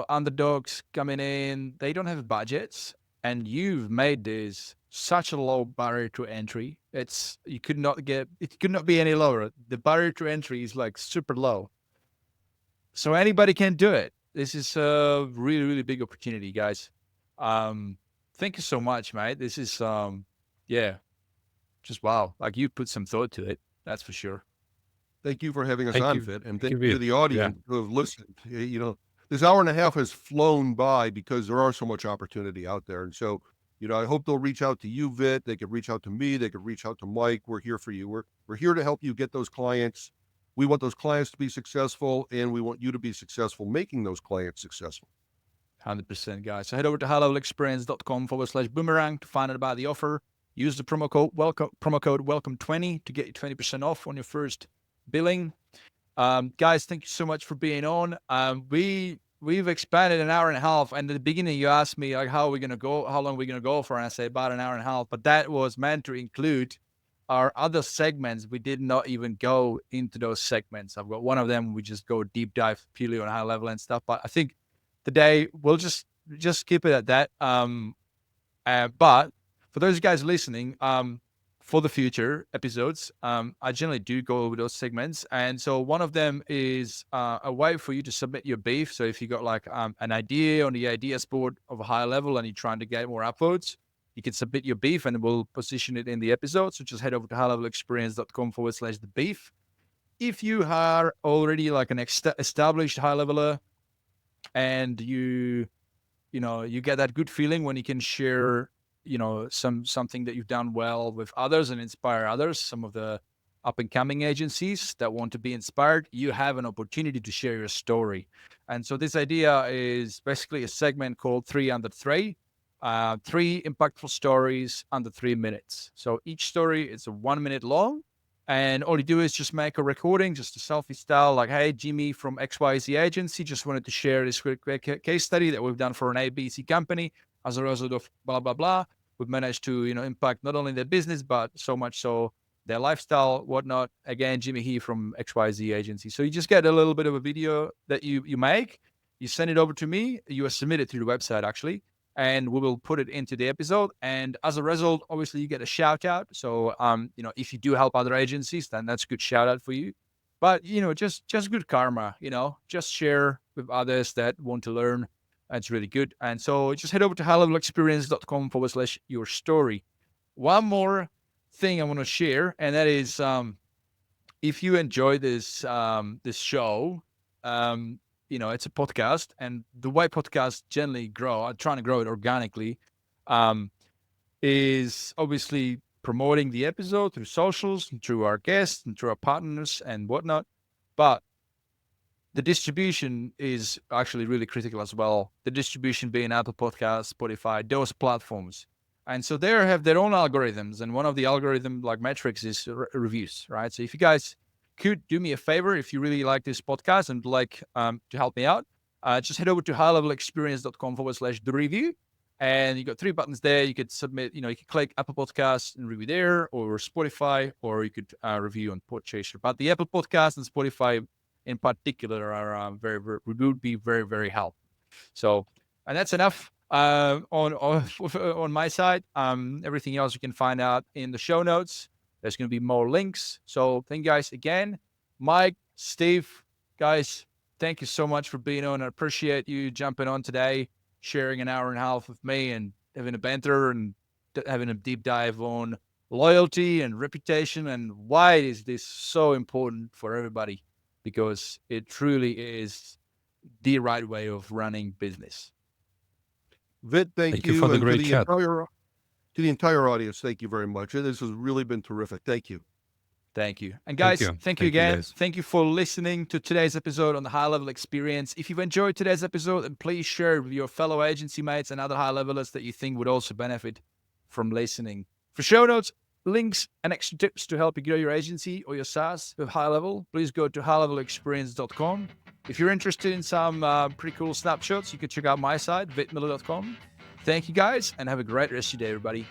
underdogs coming in, they don't have budgets, and you've made this such a low barrier to entry. It could not be any lower. The barrier to entry is like super low. So anybody can do it. This is a really, really big opportunity, guys. Thank you so much, mate. This is, just wow. Like you put some thought to it. That's for sure. Thank you for having us Thank on, you. Vit, and Thank you, thank you to Vit. the audience who have listened. This hour and a half has flown by because there are so much opportunity out there. And so, I hope they'll reach out to you, Vit. They could reach out to me. They could reach out to Mike. We're here for you. We're here to help you get those clients. We want those clients to be successful, and we want you to be successful making those clients successful. 100%, guys. So head over to highlevelexperience.com/boomerang to find out about the offer. Use the promo code welcome20 to get you 20% off on your first billing. Guys, thank you so much for being on. We've expanded an hour and a half, and at the beginning you asked me like how long are we gonna go for, and I say about an hour and a half, but that was meant to include our other segments. We did not even go into those segments. I've got one of them we just go deep dive purely on high level and stuff, but I think today we'll just keep it at that. But for those guys listening, for the future episodes, I generally do go over those segments. And so one of them is a way for you to submit your beef. So if you got like an idea on the ideas board of a high level and you're trying to get more upvotes, you can submit your beef and we'll position it in the episode. So just head over to highlevelexperience.com/the beef. If you are already like an established high leveler and you get that good feeling when you can share something that you've done well with others and inspire others, some of the up and coming agencies that want to be inspired, you have an opportunity to share your story. And so this idea is basically a segment called 3 Under 3, 3 impactful stories under 3 minutes. So each story is a 1 minute long, and all you do is just make a recording, just a selfie style, like, hey, Jimmy from XYZ agency just wanted to share this quick case study that we've done for an ABC company. As a result of blah, blah, blah, we've managed to, impact not only their business, but so much so their lifestyle, whatnot. Again, Jimmy here from XYZ agency. So you just get a little bit of a video that you make, you send it over to me, you submit it through the website actually, and we will put it into the episode. And as a result, obviously you get a shout out. So, if you do help other agencies, then that's a good shout out for you. But, just good karma, just share with others that want to learn. That's really good. And so just head over to highlevelexperience.com/your story. One more thing I want to share, and that is if you enjoy this show, it's a podcast, and the way podcasts generally grow, I'm trying to grow it organically, is obviously promoting the episode through socials, and through our guests, and through our partners and whatnot. But the distribution is actually really critical as well. The distribution being Apple Podcasts, Spotify, those platforms. And so they have their own algorithms. And one of the algorithm like metrics is reviews, right? So if you guys could do me a favor, if you really like this podcast and like to help me out, just head over to highlevelexperience.com/the review. And you got 3 buttons there. You could submit, you could click Apple Podcasts and review there, or Spotify, or you could review on Podchaser. But the Apple Podcast and Spotify in particular are would be very, very helpful. So, and that's enough on my side. Everything else you can find out in the show notes. There's going to be more links. So thank you guys again. Mike, Steve, guys, thank you so much for being on. I appreciate you jumping on today, sharing an hour and a half with me and having a banter and having a deep dive on loyalty and reputation and why is this so important for everybody, because it truly is the right way of running business. Vit, thank you for the and great chat. To the entire audience, thank you very much. This has really been terrific. Thank you. Thank you. And guys, thank you again. Guys. Thank you for listening to today's episode on the High Level Experience. If you've enjoyed today's episode, then please share it with your fellow agency mates and other high levelers that you think would also benefit from listening. For show notes, links, and extra tips to help you grow your agency or your SaaS with High Level, please go to highlevelexperience.com. If you're interested in some pretty cool snapshots, you can check out my site, vitmuller.com. Thank you guys, and have a great rest of your day, everybody.